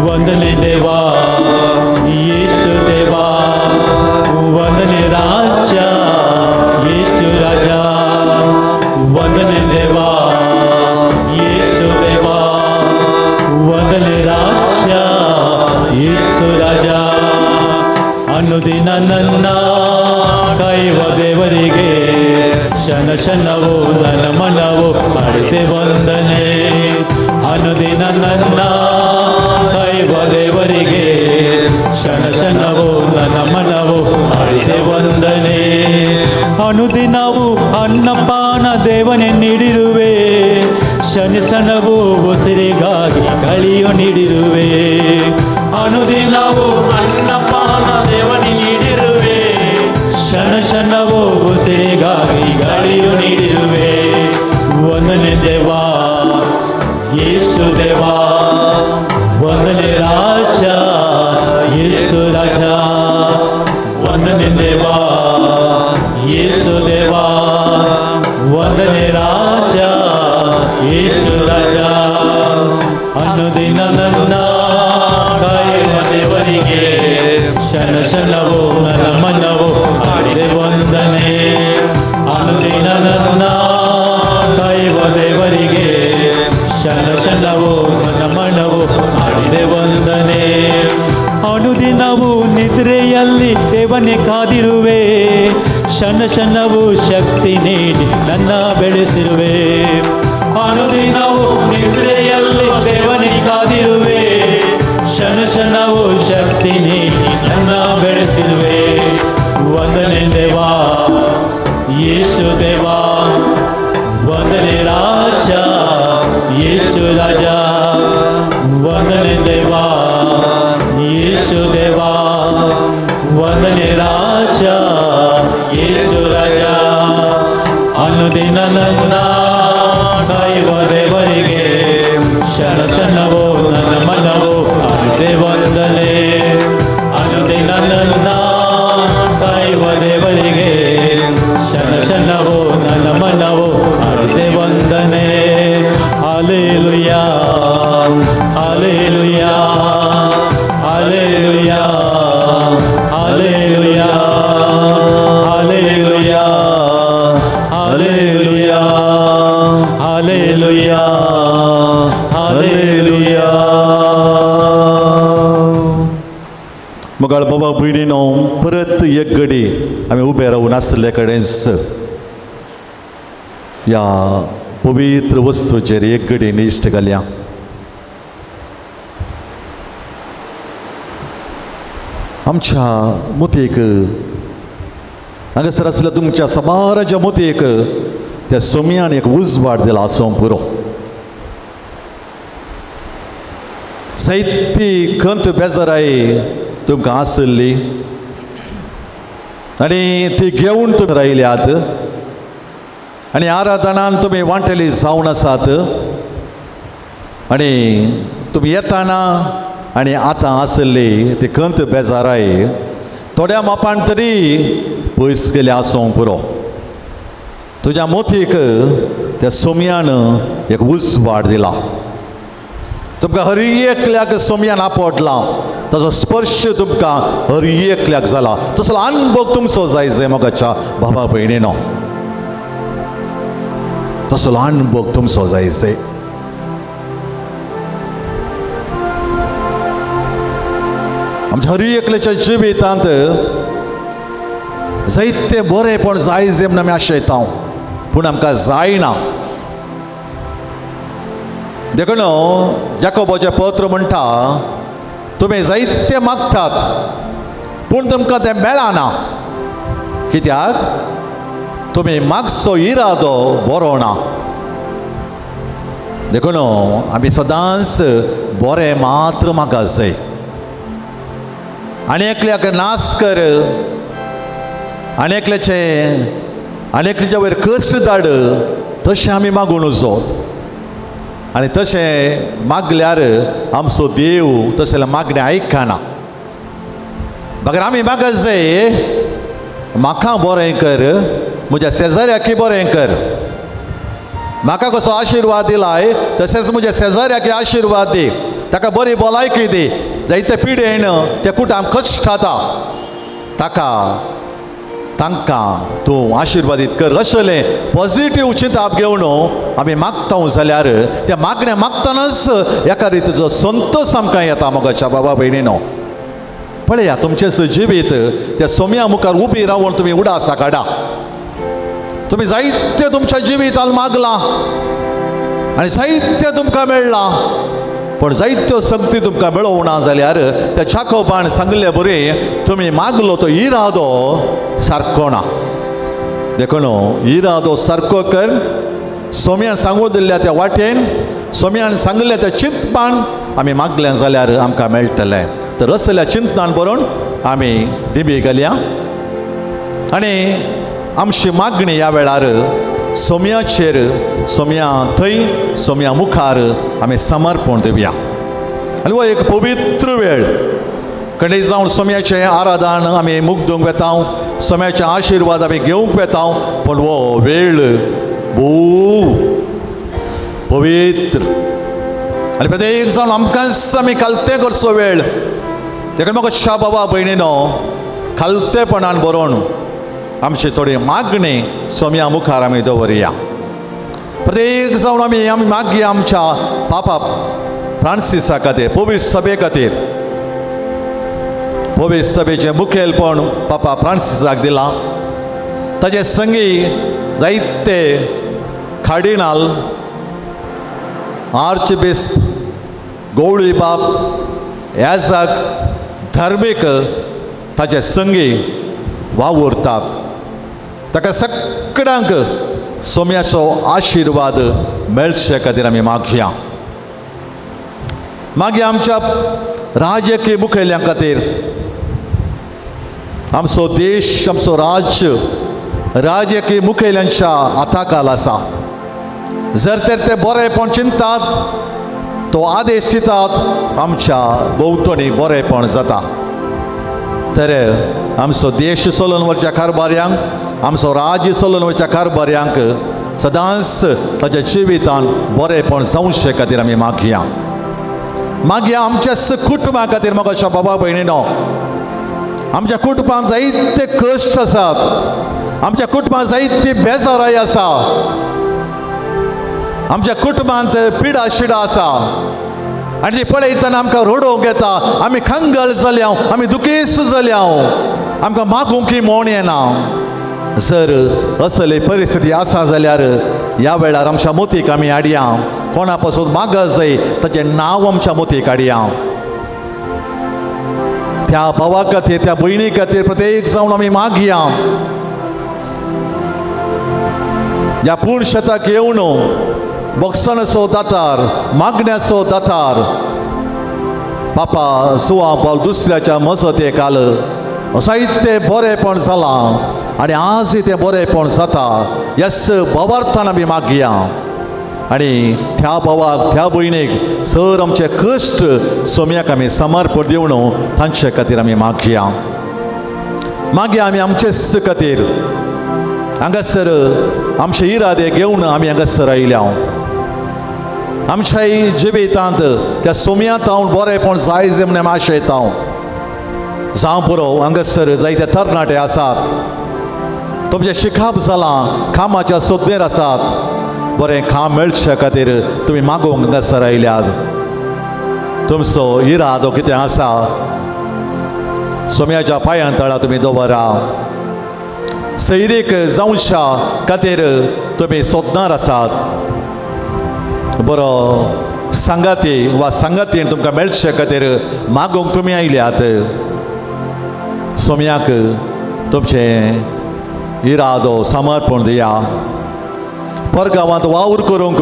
S3: ವಂದನೆ ದೇವಾ ಯೇಸು ದೇವಾ, ವಂದನೆ ರಾಜ ಯೇಸು ರಾಜ, ವಂದನೆ ದೇವಾ ಯೇಸು ದೇವಾ, ವಂದನೆ ರಾಜ ಯೇಸು ರಾಜ. ಅನುದಿನ ನನ್ನ ಕಾಯುವ ದೇವರಿಗೆ ಶನ ಶನವೋ ನನ್ನ ಮನವೋ ಮಾಡಿದೆ ವಂದನೆ. ಅನುದಿನ ನನ್ನ ಕಾಯುವ ದೇವರಿಗೆ ಶನ ಶನವೋ ನನ್ನ ಮನವೋ ಮಾಡಿದೆ ವಂದನೆ. ಅನುದಿನವೂ ಅನ್ನಪಾನ ದೇವನೇ ನೀಡಿರುವೆ, ಶನಿ ಸಣವು ಉಸಿರಿಗಾಗಿ ಗಳಿಯು ನೀಡಿರುವೆ. ಅನುದಿನವೂ ಅನ್ನಪಾನ ದೇವನೇ ನೀಡಿರುವೆ, ಶನ ಶನವು ಉಸಿರಿಗಾಗಿ ಗಳಿಯು ನೀಡಿರುವೆ. ವಂದನೆ ದೇವಾ ಯೇಸು ದೇವಾ, ವಂದನೆ ರಾಜ ಯೇಸು ರಾಜ, ವಂದನೆ ದೇವಾ ಯೇಸು ದೇವಾ, ವಂದನೆ ರಾಜ ಯೇಸು ರಾಜ. ಅನುದಿನ ನನ್ನ ಕಾಯುವ ದೇವರಿಗೆ ಶನ ಶನವೋ ನನ್ನ ಮನವೋ ಆಡಿದೆ ವಂದನೆ. ಅನುದಿನ ನನ್ನ ಕಾಯುವ ದೇವರಿಗೆ ಶನ ಶನವೋ ನನ್ನ ಮನವೋ ಆಡಿದೆ ವಂದನೆ. ಅನುದಿನವೂ ನಿದ್ರೆಯಲ್ಲಿ ದೇವನೇ ಕಾದಿರುವೆ, ಶನ ಶನವು ಶಕ್ತಿ ನೀಡಿ ನನ್ನ ಬೆಳೆಸಿರುವೆ. ಅನುದಿನವೂ ನಿದ್ರೆಯಲ್ಲಿ ದೇವನೇ ಕಾದಿರುವೆ, ಶನ ಶನವು ಶಕ್ತಿ ನೀಡಿ ನನ್ನ ಬೆಳೆಸಿರುವೆ. ವಂದನೆ ದೇವಾ ಯೇಸು ದೇವಾ, ವಂದನೆ ರಾಜ ಯೇಸು ರಾಜ, ವಂದನೆ ದೇವಾ ಯೇಸು ದೇವಾ, ವಂದನೆ ರಾಜ ಯೇಸು ರಾಜ. ಅನುದಿನ ನನ್ನ ಕಾಯುವ ದೇವರಿಗೆ ಶನ ಶನವೋ ನನ್ನ ಮನವೋ ಆಡಿದೆ ವಂದನೆ. ಅನುದಿನ ನನ್ನ ಕಾಯುವ ದೇವರಿಗೆ ಶನ ಶನವೋ ನನ್ನ ಮನವೋ ಆಡಿದೆ ವಂದನೆ. ಹಾಲೆಲೂಯಾ ಹಾಲೆಲೂಯಾ ಹಾಲೆಲೂಯಾ
S1: मोगाळ बाबा भयणीनो परत एक घडी आमी उबे रावून आसले कडेच या पवित्र वस्तूचेर एक घडी इश्ट घालया. आमच्या मुतेक हांगासर आसल्या तुमच्या समाराच्या मुतेक त्या सोम्यान एक उजवाड दिला आसूं पुरो. साहित्य खंत बेजाराय तुमकां आसली आनी ती घेवन तुमी रायल्यात आनी आराधनान तुमी वांटेली जावन आसात आनी तुमी येताना आनी आतां आसली ती खंत बेजाराय थोड्या मापान तरी पयस गेले आसूं पुरो. तुज्या मोतीक त्या सोम्यान एक उजवाड दिला. तुमकां हर एकल्याक सोम्यान आपटला, ताचो स्पर्श तुमकां हर एकल्याक जाला. तसलो अनुभव तुमचो जायचे मोगाच्या बाबा भयणीनो, तसलो अनुभव तुमचो जायचे. आमच्या हर एकल्याच्या जिवितांत जायते बरेपण जायचे म्हण आमी आशयता, पूण आमकां जायना. देखून जाकोबाचें पत्र म्हणटा तुमी जायते मागतात पूण तुमकां तें मेळना, कित्याक तुमी मागचो इरादो बरो ना. देखून आमी सदांच बरें मात्र मागत जाय. आनी एकल्याक नास कर, आनी एकल्याच्या वयर कश्ट धाड, तशें आमी मागून वचो. आनी तशें मागल्यार आमचो देव तसले मागणें आयकना. भागर आमी मागत जाय म्हाका बरें कर, म्हज्या शेजाऱ्याकय बरें कर. म्हाका कसो आशिर्वाद दिलाय तशेंच म्हज्या शेजाऱ्याक आशिर्वाद दी, ताका बरी भलायकी दी. जायते पिडेन ते कुटाम कश्ट खाता तांकां तूं आशिर्वादीत कर. अशें पॉझिटिव्ह चिंताप घेवन आमी मागता जाल्यार त्या मागण्या मागतनाच एका रितीचो संतोश आमकां येता मोगाच्या बाबा भयणीनो. पळया तुमचें जिवीत त्या सोम्या मुखार उबी रावन तुमी उडासा काडा. तुमी जायते तुमच्या जिवितांत मागला आनी जायते तुमकां मेळ्ळा, पण जायत्यो संगती तुमकां मेळोवं ना जाल्यार त्या जाकोबान सांगले बरें तुमी मागलो तो इरादो सारको ना. देखून इरादो सारको कर. सोम्यान सांगून दिल्ल्या त्या वाटेन, सोम्यान सांगले त्या चिंतपान आमी मागलें जाल्यार आमकां मेळटलें. तर असल्या चिंतनान बरोवन आमी दिबी घालया आनी आमची मागणी ह्या वेळार सोम्याचेर, सोम्या थंय सोम्या मुखार आमी समर्पण दिवया. आनी हो एक पवित्र वेळ कडेन जावन सोम्याचें आराधन आमी मुग्धूंक वेता, सोम्याचें आशिर्वाद आमी घेवंक वेता. पण हो वेळ भोव पवित्र आनी प्रत्येक जावन आमकांच आमी खालतें करचो वेळ. देखून म्हाका बाबा भयणीनो खालतेपणान बरोवन आमची थोडी मागणी सोम्या मुखार आमी दवरया. प्रत्येक जावन आमी मागया आमच्या पापा फ्रांसिसा खातीर, पवित्र सभे खातीर. पवित्र सभेचें मुखेलपण पापा फ्रांसिसाक दिला. ताचे संगी जायते कार्डिनाल, आर्चबिशप, गवळी बाब, याजक, धार्मीक ताचे संगी वावुरतात. ताका सगळ्यांक सोम्याचो आशिर्वाद मेळचे खातीर आमी मागया. मागया आमच्या राजकीय मुखेल्यां खातीर. आमचो देश, आमचो राज्य राजकीय मुखेल्यांच्या हाताखाल आसा. जर तर ते बरेपण चिंतात, तो आदेश दितात, आमच्या भोंवतणी बरेपण जाता. तर आमचो देश चलोवन वरच्या कारभाऱ्यांक, आमचो राज्य चलोवन वरच्या कारभाऱ्यांक सदांच ताच्या जिवितान बरेपण जावचे खातीर आमी मागया. मागया आमच्या कुटुंबा खातीर. म्हाका बाबा भयणीनो, आमच्या कुटुंबांत जायते कश्ट आसात, आमच्या कुटुंबांत जायती बेजाराय आसा, आमच्या कुटुंबांत पिडा शिडा आसा. आनी ती पळयतना आमकां रडोवंक येता आमी खंगळ जाल्या आमी दुखेस्त जाल्या आमकां मागूंकय मोण येना जर असली परिस्थिती आसा जाल्यार ह्या वेळार आमच्या मोतीक आमी हाडया कोणा पासून मागत जाय ताचें नांव आमच्या मोतीक हाडया त्या भावा खातीर त्या भयणी खातीर प्रत्येक जावन आमी मागया ह्या पूर्ण शेताक येवन बक्षणाचो दातार मागण्याचो दातार पापा सुवा पावल दुसऱ्याच्या मजत आल जायते बरेपण जालां आनी आजय तें बरेपण जाता ह्याच भावार्थान आमी मागया आनी त्या भावाक त्या भयणीक सर आमचे कश्ट सोम्याक आमी समर्पण दिवन तांचे खातीर आमी मागया आमी आमचेच खातीर हांगासर आमचे इरादे घेवन आमी हांगासर आयल्या आमच्या जिवितांत त्या सोम्यांत हांव बरेपण जायजे म्हण आमी आशयता जावं पुरो हांगासर जायते तरणाटे आसात तुमचें शिकप जालां कामाच्या सोदनेर आसात बरें काम मेळचे खातीर तुमी मागोवंक हांगासर आयल्यात तुमचो इरादो कितें आसा सोम्याच्या पांयां तळा तुमी दवरा सैरीक जावच्या खातीर तुमी सोदनार आसात बरो सांगाती वा सांगातीन तुमकां मेळचे खातीर मागोवंक तुमी आयल्यात सोम्याक तुमचें इरादो समर्पण दिया परगांवांत वावर करूंक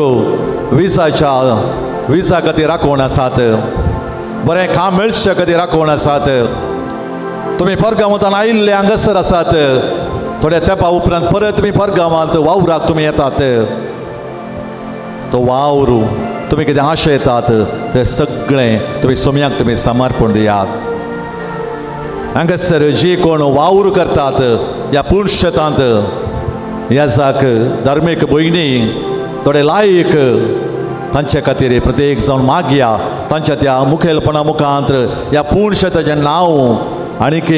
S1: विजा खातीर राखोवन आसात बरें काम मेळचे खातीर राखोवन आसात तुमी परगांवांतल्यान आयिल्ले हांगासर आसात थोड्या तेंपा उपरांत परत तुमी परगांवांत वावराक तुमी येतात तो वावर तुमी कितें आशयतात तें सगळें तुमी सोम्याक तुमी समर्पण दियात हांगासर जी कोण वावर करतात ह्या पूर्ण शेतांत ह्याजाक धार्मीक भयणी थोडे लायक तांचे खातीर प्रत्येक जावन मागया तांच्या त्या मुखेलपणा मुखांत ह्या पूर्ण शेताचें नांव आनीक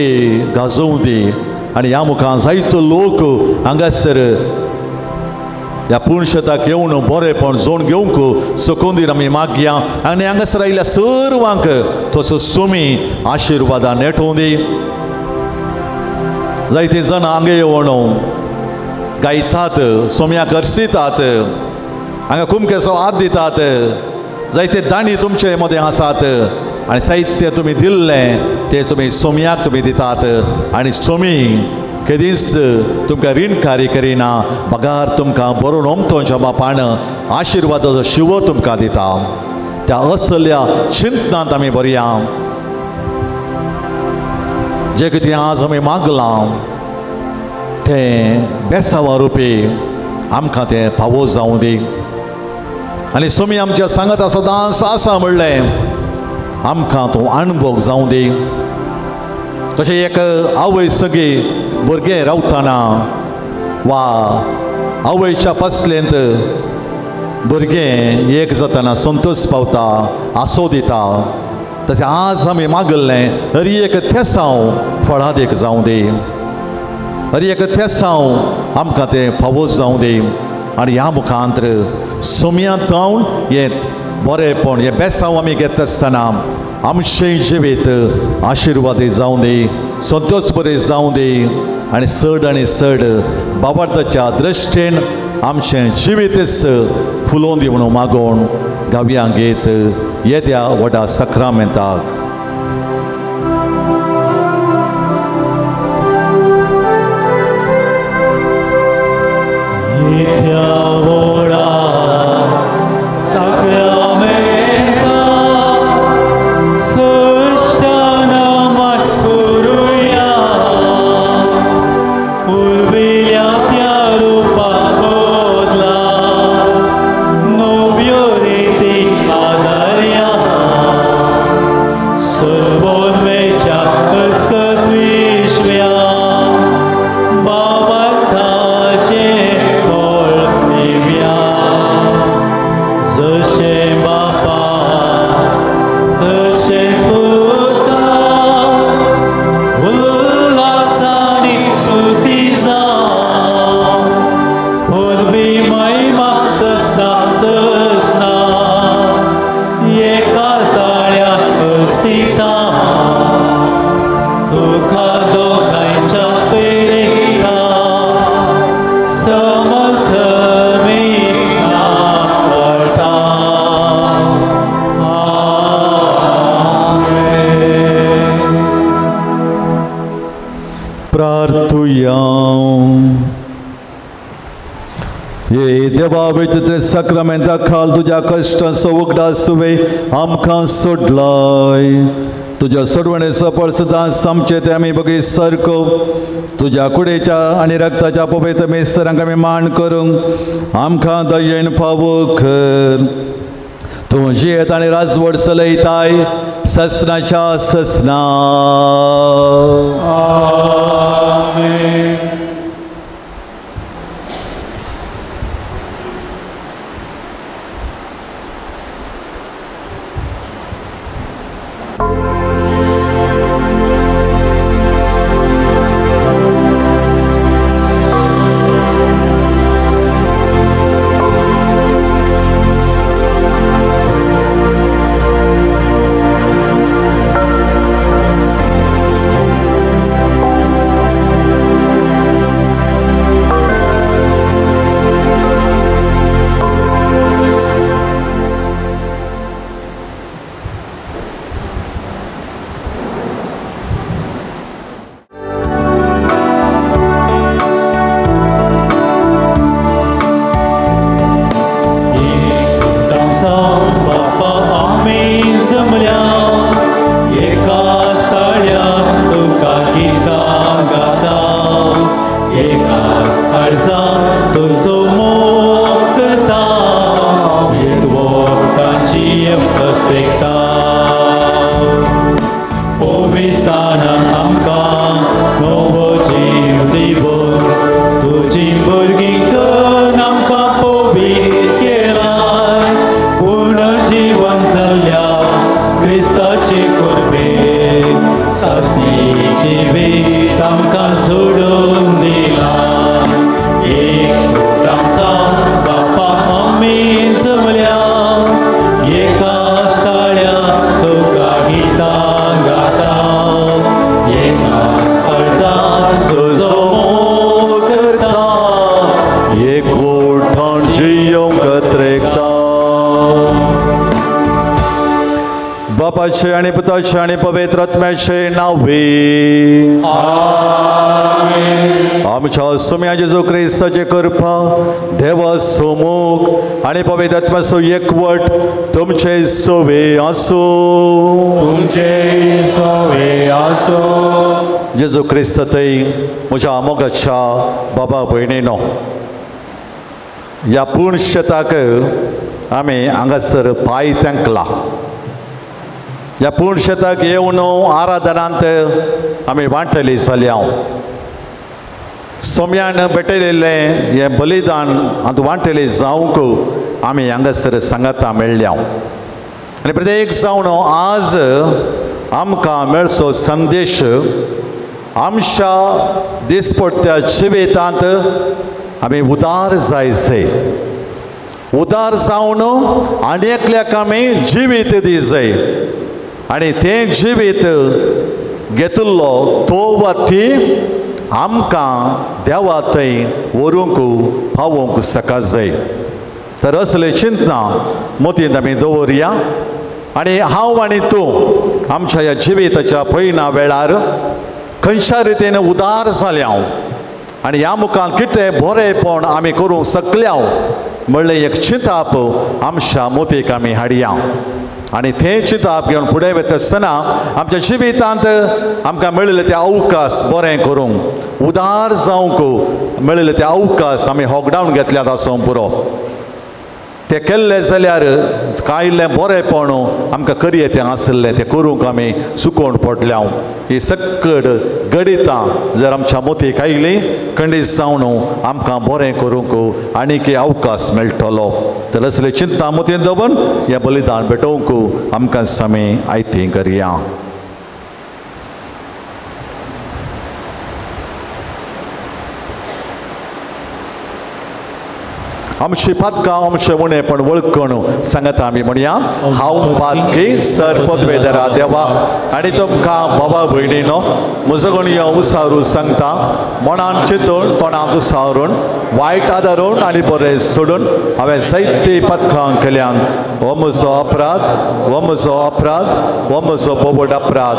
S1: गाजोवं दी आनी ह्या मुखार जायतो लोक हांगासर ह्या पूर्ण शेताक येवन बरेपण जोड घेवंक सुखोंदीर आमी मागया आनी हांगासर आयिल्ल्या सर्वांक तसो सोमी आशिर्वादां नेटोवं दी जायते जण हांगा येवन गायतात सोम्याक हरसितात हांगा कुमकेचो हात दितात जायते दाणी तुमचे मदें आसात आनी साहित्य तुमी दिल्लें तें तुमी सोम्याक तुमी दितात आनी सोमी केदींच तुमकां रीणकारी करिना पगार तुमकां बरो नोमतोच्या बापान आशिर्वादाचो शिवो तुमकां दिता त्या असल्या चिंतनांत आमी बरया जे कितें आज आमी मागलां तें बेसावा रुपी आमकां तें फावो जावं दी आनी सोमी आमच्या सांगता सदांच आसा म्हणलें आमकां तो अणभव जावं दी तशें एक आवय सगळी भुरगें रावतना वा आवयच्या पसलेंत भुरगें एक जातना संतोश पावता आसो दिता तशें आज आमी मागल्लें हर एक थेसांव फळादीक जावं दी हर एक थेसांव आमकां तें फावो जावं दी आनी ह्या मुखांत सोम्यांत रावन हें बरेपण हें बेसांव आमी घेता आसतना आमचें जिवीत आशिर्वादी जावं दी संतोश बरें जावं दी आनी चड बाबार्थाच्या दृश्टीन आमचें जिवीतच फुलोवन दी म्हणून मागोवन गावया गीत येद्या व्हडा सक्रामेंताक
S3: Babattache kol
S2: देवा विचित्र सक्रामेंता खाल तुझ्या कष्टांचो उगडास तुवें आमकां सोडलाय. तुझ्या सोडवणेचो फळ सदांच आमचे ते आमी बगी सारको तुझ्या कुडेच्या आनी रक्ताच्या पवित्र मेस्तरांक आमी मान करूंक आमकां दयेन फावो कर. तूं जियेत आनी राजवट चलयताय ससनाच्या ससना. बापाचे आणि पुताचे आणि पवित्र आत्म्याचे नावे. आमच्या सोम्या जेजू ख्रिस्ताचे कृपा देवा सोमूख आणि पवित्र आत्म्याचो एकवट तुमचे सोवे आसो. जेजू ख्रिस्तातय म्हज्या मोगाच्या बाबा भयणीनो, ह्या पूर्ण शेताक आमी हांगासर पांय तेंकला. ह्या पूर्ण शेताक येवन आराधनांत आमी वांटली जाल्या. सोम्यान भेटयलेलें हें बलिदान आतां वांटले जावंक आमी हांगासर सांगाता मेळ्ळ्या. आनी प्रत्येक जावन आज आमकां मेळचो संदेश आमच्या दिसपट्ट्या जिवितांत आमी उदार जायचे. उदार जावन आनी एकल्याक आमी जिवीत दी जाय. आनी तें जिवीत घेतिल्लो तो वा ती आमकां देवा थंय व्हरूंक पावोवंक सका जाय. तर असलें चिंतना मतींत आमी दवरया. आनी हांव आनी तूं आमच्या ह्या जिविताच्या पयल्या वेळार खंयच्या रितीन उदार जाल्या आनी ह्या मुखार कितें बरेंपण आमी करूंक शकल्या म्हणलें एक चिंताप आमच्या मतीक आमी हाडया. आनी तें चिंताप घेवन फुडें वता आसतना आमच्या जिवितांत आमकां मेळिल्ले ते अवकाश बरें करूंक, उदार जावंक मेळिल्ले ते अवकाश आमी होगडावन घेतल्यात आसूं पुरो. तें केल्लें जाल्यार कांय इल्लें बरेंपण आमकां करी येतें आसलें तें करूंक आमी चुकोवन पडल्या. ही सकट गणितां जर आमच्या मतीक आयलीं खंडीत जावन आमकां बरें करूंक आनीक अवकाश मेळटलो. तर असले चिंता मतीन दवरून हें बलिदान भेटोवंक आमकां आमी आयती करया. आमची पातकां आमचे उणेपण वळखून सांगता आमी म्हणया. हांव पातकी सरपदवेदरा देवा आनी तुमकां बाबा भयणीनो म्हजो गणयो उसारून सांगता. मनान चिंतून तोंडांत उसारून वायट आदारून आनी बरें सोडून हांवें जायती पातकां केल्यान हो म्हजो अपराध, हो म्हजो अपराध, हो म्हजो बोबड अपराध.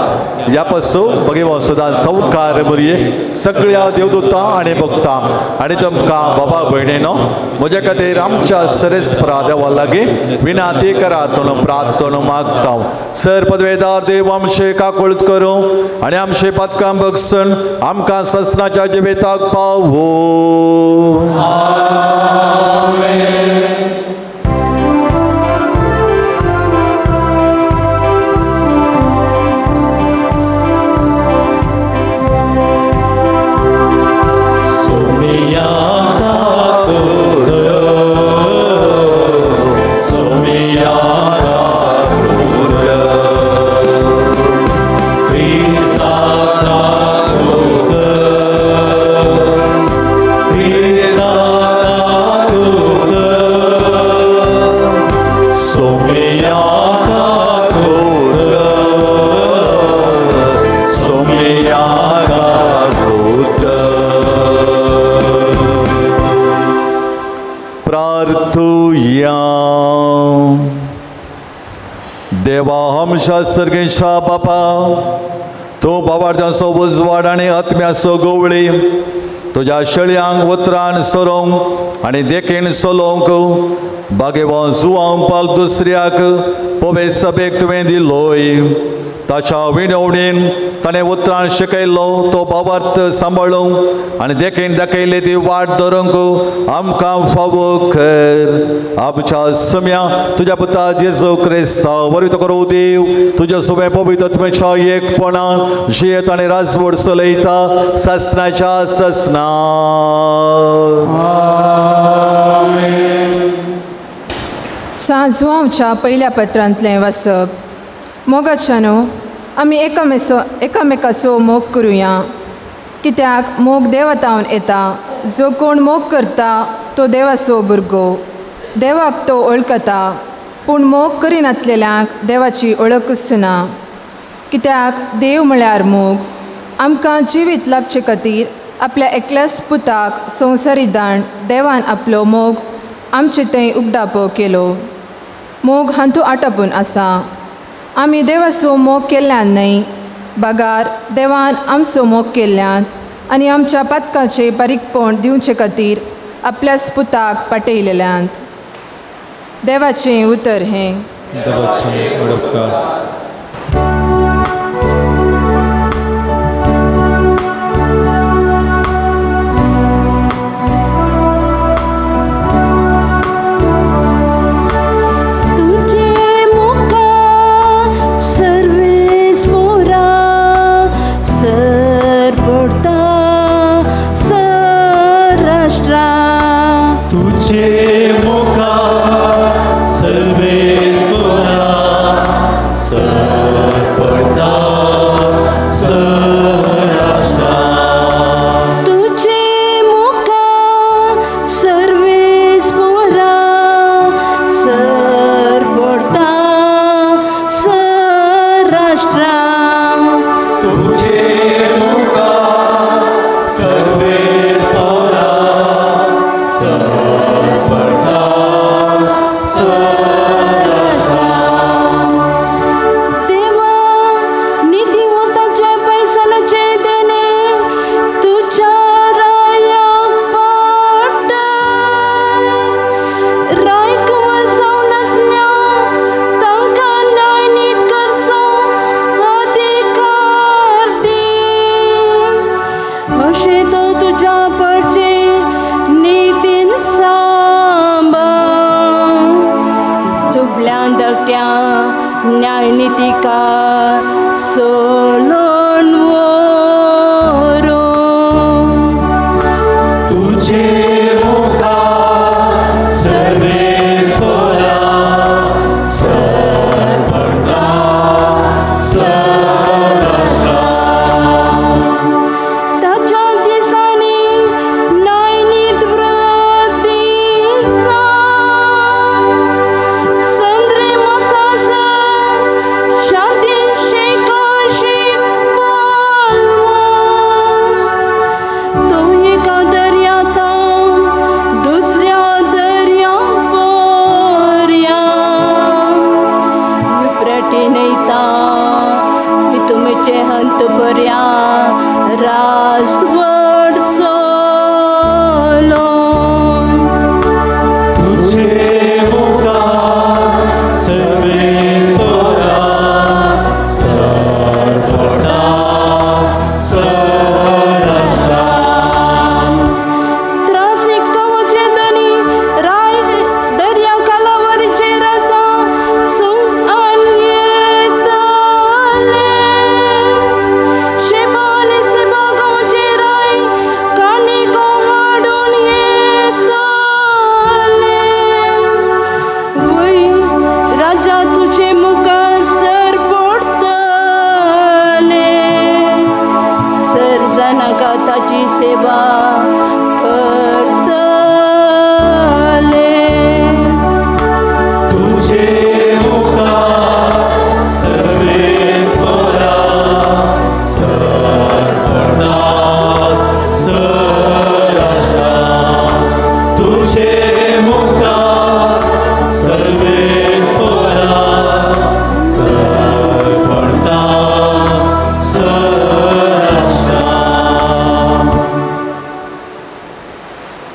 S2: ह्या पासून भगिवो सदां सवकार बरये सगळ्या देवदूतां आनी भक्तां आनी तुमकां बाबा भयणीनो म्हजे
S1: खातीर आमच्या सरेस्परा देवा लागीं विनाती करातून प्रार्थना मागता सर पदवेदार देव आमचे काकुळत करूं आनी आमचे पदकां बगसून आमकां ससनाच्या जिविताक पावो देवा आमच्या सर्गेच्या बापा तूं बाबार्थ्याचो उजवाड आनी आत्म्याचो गवळी तुज्या शेळयांक उतरान सरोंक आनी देखीन चलोवंक बागेवा जुवांपाक दुसऱ्याक पवे सभेक तुवें दिलोय ताच्या विनवणेन ताणें उतरान शिकयलो तो बाबार्थ सांबाळूंक आनी देखीन दाखयली ती वाट धरूंक आमकां फावो कर आमच्या सम्या तुज्या पुता जेजू क्रिस्ता वरित करूं देव तुज्या सुबे पवित्र आत्म्याच्या एकपणान जियेत आनी राजवट चलयता ससनाच्या ससना
S4: सांजवांच्या पयल्या पत्रांतलें वाचप मोगाच्यानो आमी एकामेकाचो मोग करुया कित्याक मोग देवातावन येता जो कोण मोग करता तो देवाचो भुरगो देवाक तो वळखता पूण मोग करिनासलेल्यांक देवाची वळखच ना कित्याक देव म्हळ्यार मोग आमकां जिवीत लाभचे खातीर आपल्या एकल्याच पुताक संवसारी दान देवान आपलो मोग आमचे थंय उगडापो केलो मोग हांतू आटापून आसा आमी देवाचो मोग केल्ल्यान न्हय बागार देवान आमचो मोग केल्ल्यांत आनी आमच्या पातकाचे बारीकपण दिवचे खातीर आपल्याच पुताक पाटयलेल्यांत देवाचें उतर हें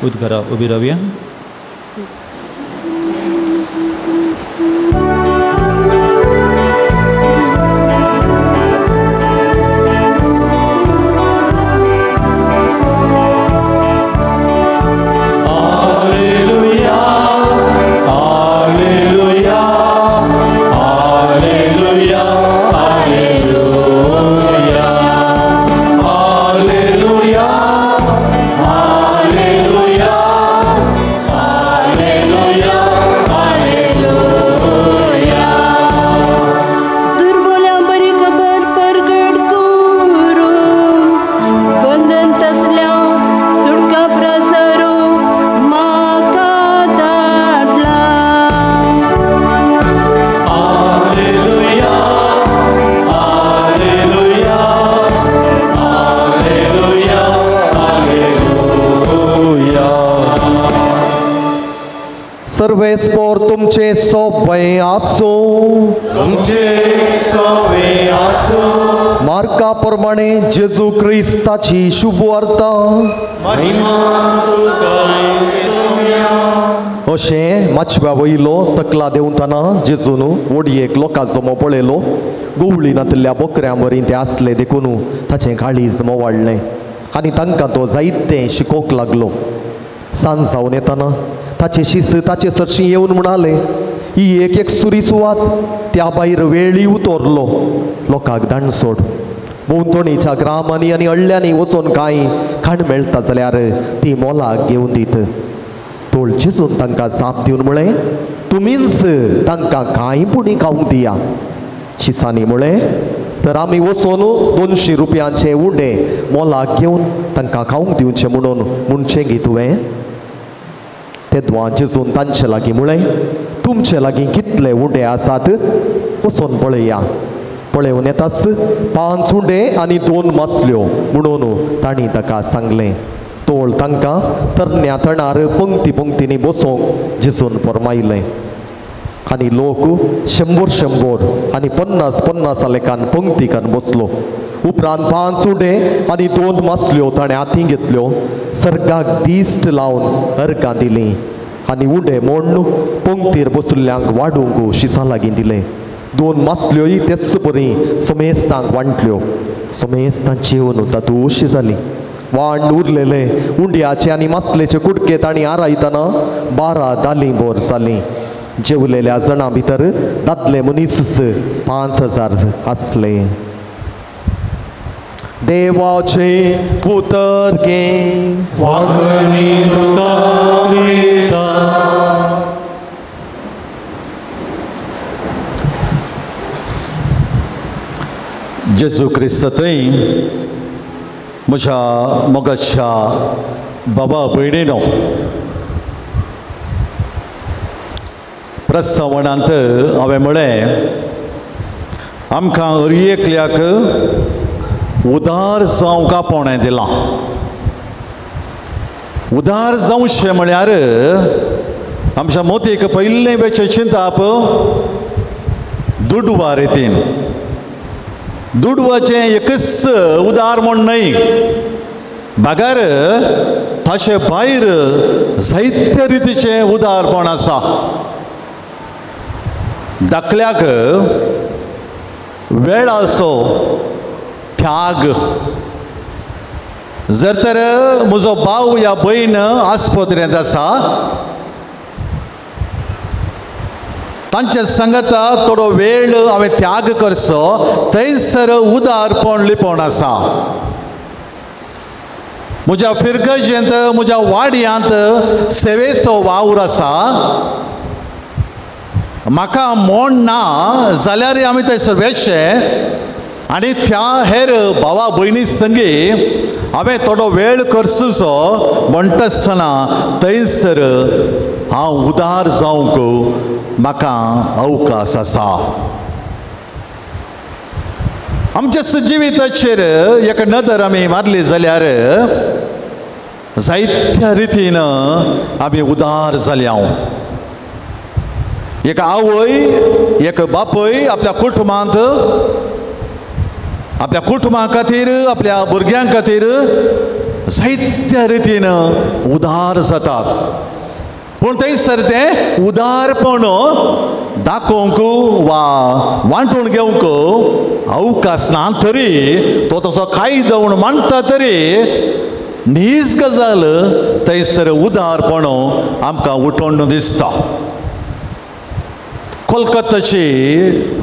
S3: उद्गारा उबी रावया.
S2: सर्वेस्पोर तुमचे सोबे आसो,
S5: तुमचे सोबे आसो.
S2: मार्का प्रमाणे जेजू क्रिस्ताची शुभ वार्ता.
S5: महिमा तुका येसुया.
S2: अशें माचव्या वयलो सकला देंवतना जेजून वडयेक लोकां जमो पळयलो. गुवळीनांतल्या बकऱ्यां मरी ते आसले देखून ताचें काळीज मोवाळ्ळें आनी तांकां तो जायतें शिकोवंक लागलो. सांज जावन येतना ताचे शिस ताचे सरशी येवन म्हणाले, ही एक सुरी सुवात, त्या भायर वेळी उतोरलो. लोकांक दाणसोड. भोंवतणीच्या ग्रामांनी आनी हळ्यांनी वचोन कांय खाण मेळटा जाल्यार ती मोलाक घेवन दीत. तोळ चिसून तांकां जाप दिवन म्हळें, तुमीच तांकां कांय पुणी खावंक दिया. शिसांनी म्हळें, तर आमी वचोन 200 रुपयांचे उंडे मोलाक घेवन तांकां खावंक दिवचें म्हणून म्हणचें गी तुवें. तेदवां जेजून तांचे लागीं म्हळें, तुमचे लागीं कितले उंडे आसात वचोन पळया. पळयोन येताच 5 उंडे आनी 2 मासल्यो म्हणून तांणी ताका सांगलें. तोळ तांकां तरण्या तणार पंक्ती पंक्तींनी बसोवंक जेजून फरमायलें. आनी लोक 100 आनी 50 लेखान पंक्तीकान बसलो. उपरांत 5 उंडे आनी 2 मासल्यो ताणें हातीं घेतल्यो, सर्गाक दिश्ट लावन अर्गां दिलीं आनी उंडे मोडून पंक्तीर बसुल्ल्यांक वाडूंक शिसां लागीं दिले. 2 मासल्योय तेच परी समेस्तांक वांटल्यो. समेस्तां जेवन तातूं उशी जालीं. वांड उरलेले उंडयाचे आनी मासलेचे कुडके तांणी आरायतना 12 दालीं बोर जालीं. जेवलेल्या जाणां भितर दादले मनीस 5000 आसले. देवाचे पुतर गे
S3: वागणी तुका क्रिस्ता.
S1: जेजू क्रिस्तय म्हज्या मोगाच्या बाबा भयणीनो, प्रस्तावनांत हांवें म्हळें आमकां हर एकल्याक उदार जावंक आपोवणें दिलां. उदार जावचें म्हळ्यार आमच्या मोतीक पयलें वेचें चिंताप दुडवा रितीन. दुडवाचें एकच उदार म्हण न्हय, भागार ताचे भायर जायते रितीचें उदारपण आसा. दाखल्याक वेळाचो त्याग. जर तर म्हजो भाव या भयण आस्पत्रेंत आसा, तांचे सांगत थोडो वेळ हांवें त्याग करचो, थंयसर उदारपण लिपोवन आसा. म्हज्या फिरगजेंत म्हज्या वाड्यांत सेवेचो वावर आसा. म्हाका मोड ना जाल्यार आमी थंयसर वेचचे आनी त्या हेर भावा भयणी संगी हांवें थोडो वेळ करचो म्हणटा आसतना थंयसर हांव उदार जावंक म्हाका अवकाश आसा. आमच्या जिविताचेर एक नदर आमी मारली जाल्यार जायत्या रितीन आमी उदार जाल्या. एक आवय एक बापय आपल्या कुटुंबांत आपल्या कुटुंबा खातीर आपल्या भुरग्यां खातीर
S2: जायत्या रितीन उदार जातात. पूण थंयसर तें उदारपण दाखोवंक वा वांटून घेवंक अवकाश ना तरी तो तसो कायदो मांडटा तरी नीज गजाल थंयसर उदारपण आमकां उठोवन दिसता. कोलकाताची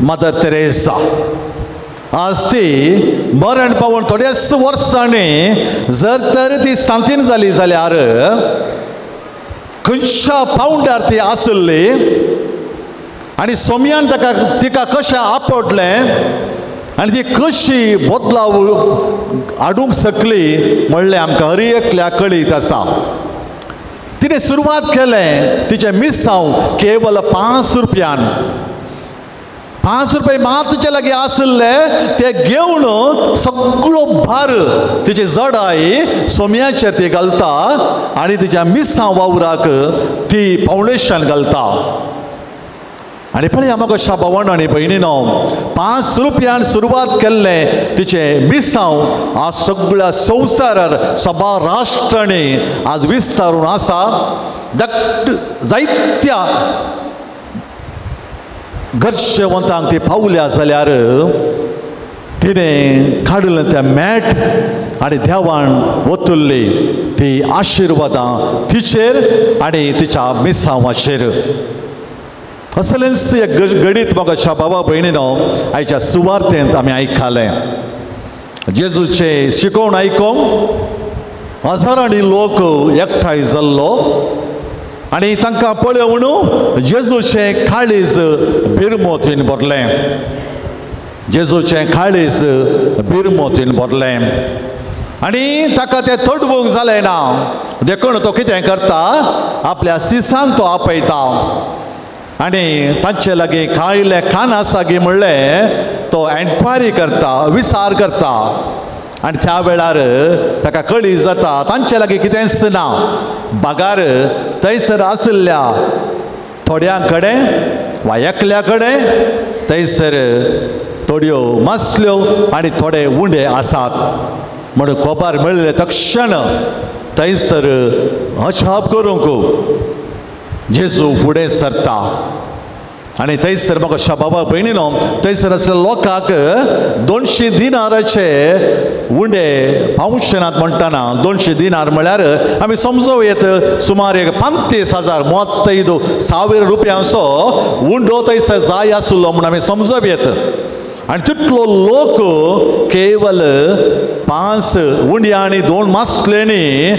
S2: मदर तेरेसा आज ती मरण पावून थोड्याच वर्सांनी जर तर ती सांतीन जाली जाल्यार खंयच्या पावंडार ती आसली आनी सोमयान तिका कशें आपटलें आनी ती कशी बदलाव हाडूंक शकली म्हणलें आमकां हर एकल्या कळीत आसा. तिणें सुरवात केलें तिचें मिसांव केवल 5 रुपयान. 5 रुपया मात तुजे लागीं आसले ते घेवन सगळो भार तिची जडाई सोम्याचेर ती घालता आनी तिच्या मिसांव वावराक ती फावंडेशन घालता. आनी पळया म्हाका कशा भावांनो आनी भयणीनो 5 रुपयान सुरवात केल्लें तिचें मिसांव आज सगळ्या संवसारार सबा राष्ट्रांनी आज विस्तारून आसा. जायत्या गरजेवंतांक ती पावल्या जाल्यार तिणें काडलें तें मेट आनी देवान वतुल्ली ती आशिर्वादां तिचेर आनी तिच्या मिसांवाचेर. असलेंच एक गणीत म्हाका बाबा भयणीनो आयच्या सुवार्थेंत आमी आयकलें. जेजूचें शिकोवण आयकोंक हजारांनी लोक एकठांय जाल्लो आनी तांकां पळोवन जेजूचें काळीज बिरमोतीन भरलें. जेजूचें काळीज बिरमोतीन भरलें आनी ताका तें तडवूंक जालें ना. देखून तो कितें करता आपल्या सिसान तो आपयता आनी तांचे लागीं काळिल्ले कान आसा गे म्हणलें तो एन्क्वायरी करता विचार करता आनी त्या वेळार ताका कळी जाता तांचे लागीं कितेंच ना. बागार थंयसर आशिल्ल्या थोड्यां कडेन वा एकल्या कडेन थंयसर थोड्यो मासल्यो आनी थोडे उंडे आसात म्हणून खबर मेळिल्ले तक्षण थंयसर अजाप करूंक जेजू फुडें सरता आनी थंयसर म्हाका बाबा भयणीनो थंयसर आसल्या लोकांक 200 दिनाराचे उंडे फावंशनांत म्हणटाना 200 दिनार म्हळ्यार आमी समजूं येत सुमार एक 35,000 रुपयांचो उंडो थंयसर जाय आसलो म्हूण आमी समजूं येत. आनी तितलो लोक केवल 5 उंड्या आनी 2 मासलेंनी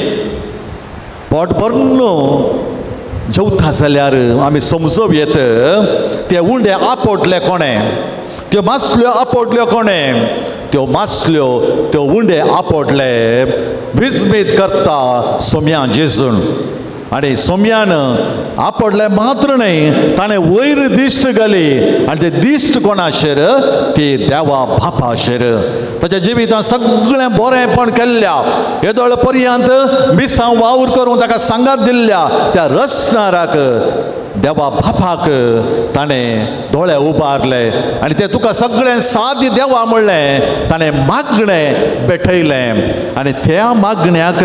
S2: पोट भरून जेवता जाल्यार आमी समजूं येत ते उंडे आपटले कोणें, त्यो मासल्यो आपटल्यो कोणें, त्यो मासल्यो त्यो उंडे आपटले भिजमीत करता सोम्या जेजून. आनी सोम्यान आपटले मात्र न्ही ताणें वयर दिश्ट घाली आनी ते दिश्ट कोणाचेर ती देवा बापाचेर. ताच्या जिवितांत सगळें बरेंपण केल्ल्या येदोळ पर्यंत मिसांव वावर करून ताका सांगात दिल्ल्या त्या रचणाराक देवा बापाक ताणें दोळे उबारले आनी ते तुका सगळें साद्य देवा म्हणलें. ताणें मागणें भेटयलें आनी त्या मागण्याक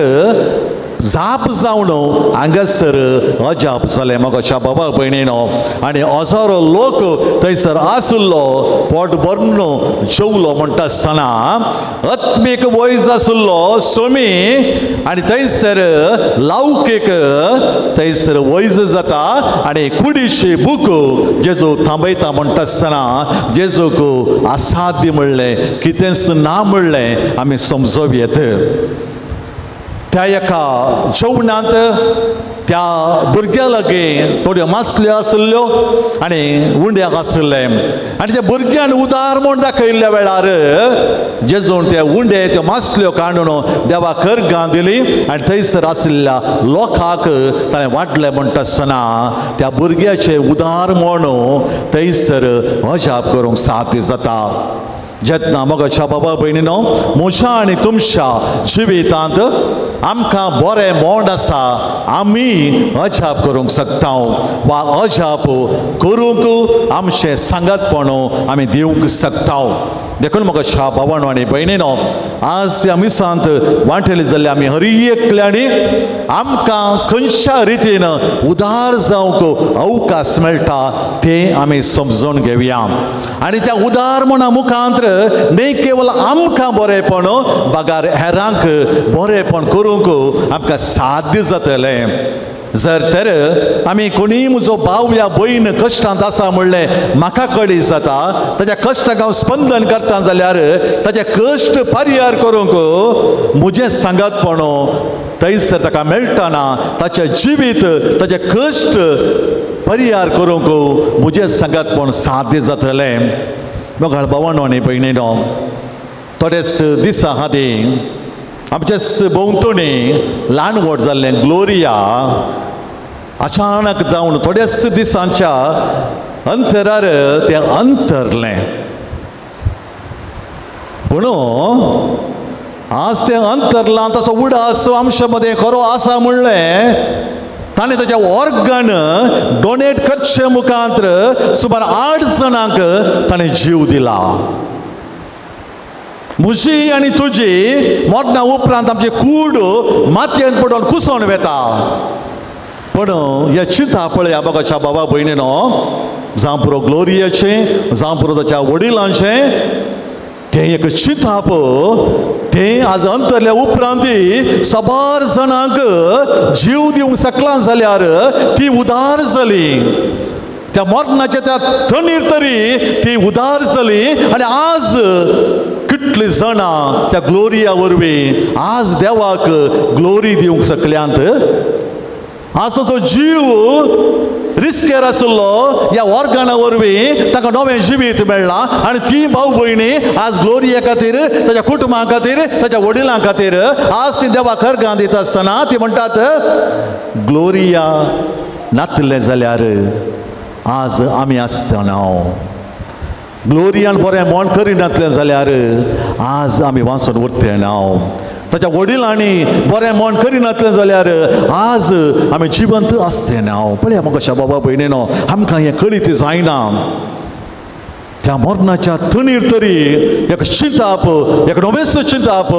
S2: जाप जावन हांगासर अजाप जालें म्हाका बाबा भयणीनो. आनी हजारो लोक थंयसर आसलो पोट भरून जेवलो म्हणटा आसतना आत्मीक वयज आसलो सोमी आनी थंयसर लौकीक थंयसर वयज जाता आनी कुडीशी बूक जेजू थांबयता म्हणटा आसतना जेजूक असाध्य म्हणलें कितेंच ना म्हणलें आमी समजूं येत. त्या एका जेवणांत त्या भुरग्या लागीं थोड्यो मासल्यो आसल्यो आनी उंड्याक आसले आनी त्या भुरग्यान उदार म्हूण दाखयल्ल्या वेळार जेजून ते उंडे त्यो मासल्यो काडून देवाक अर्गां दिली आनी थंयसर आशिल्ल्या लोकांक ताणें वाटलें म्हणटा आसतना त्या भुरग्याचें उदार म्हूण थंयसर अजाप करूंक साध्य जाता. जेन्ना म्हाका बाबा भयणीनो म्हज्या आनी तुमच्या जिवितांत आमकां बरें मोड आसा आमी अजाप करूंक शकता वा अजाप करूंक आमचें सांगातपण आमी दिवंक शकता.
S1: देखून म्हाका भावांनो आनी भयणीनो, आज ह्या मिसांत वांटेली जाल्यार आमी हर एकल्यानी आमकां खंयच्या रितीन उदार जावंक अवकाश मेळटा तें आमी समजून घेवया. आनी त्या उदार मना मुखांतर न्ही केवळ आमकां बरेपण बागार हेरांक बरेपण करूंक आमकां साध्य जातलें. जर तर आमी कोणी म्हजो भाव या भयण कश्टांत आसा म्हणलें म्हाका कळीत जाता, ताच्या कश्टाक हांव स्पंदन करता जाल्यार ताचे कश्ट परिहार करूंक म्हजें सांगातपण थंयसर ताका मेळटना ताचें जिवीत ताचे कश्ट परिहार करूंक म्हजें सांगातपण साध्य जातलें. मोगाळ भावांनो आनी भयणीनो, थोडेच दिसा आदीं आमचे भोंवतणी ल्हान व्हड जाल्लें ग्लोरिया अचानक जावन थोड्याच दिसांच्या अंतरार तें अंतरलें. पूण आज तें अंतरलां तसो उडास आमच्या मदें खरो आसा म्हणलें ताणें ताचे ऑर्गन डोनेट करचे मुखांतर सुमार 8 जाणांक ताणें जीव दिला. म्हजी आनी तुजी मरना उपरांत आमची कूड मातयेंत पडून कुसोन वेता. पण हे चिंता पळया बाबाच्या बाबा भयणीनो, जावं पुरो ग्लोरियाचें जावं पुरो ताच्या वडिलांचें तें एक चिंताप तें आज अंतरल्या उपरांत सबार जाणांक जीव दिवंक शकला जाल्यार ती उदार जाली. त्या मरणाच्या त्या थंडीर तरी ती उदार जाली. आनी आज कितली जाणां त्या ग्लोरिया वरवीं आज देवाक ग्लोरी दिवंक शकल्यांत. आज तो जीव रिस्केर आसलो ह्या ऑर्गना वरवीं ताका नवें जिवीत मेळ्ळां. आनी ती भाव भयणी आज ग्लोरिया खातीर, ताच्या कुटुंबा खातीर, ताच्या वडिलां खातीर आज ती देवाक अर्गां दिता आसतना ती म्हणटात ग्लोरिया नातलें जाल्यार आज आमी आसतना, ग्लोरियान बरें मोन करिनातलें जाल्यार आज आमी वाचून उरतले ना. ताच्या वडिलांनी बरें मोन करिनातलें जाल्यार आज आमी जिवंत आसते ना. पळया म्हाका बाबा भयणीनो, आमकां हें कळीत जायना. त्या मरणाच्या थंडीर तरी एक चिंताप, एक नवेच चिंताप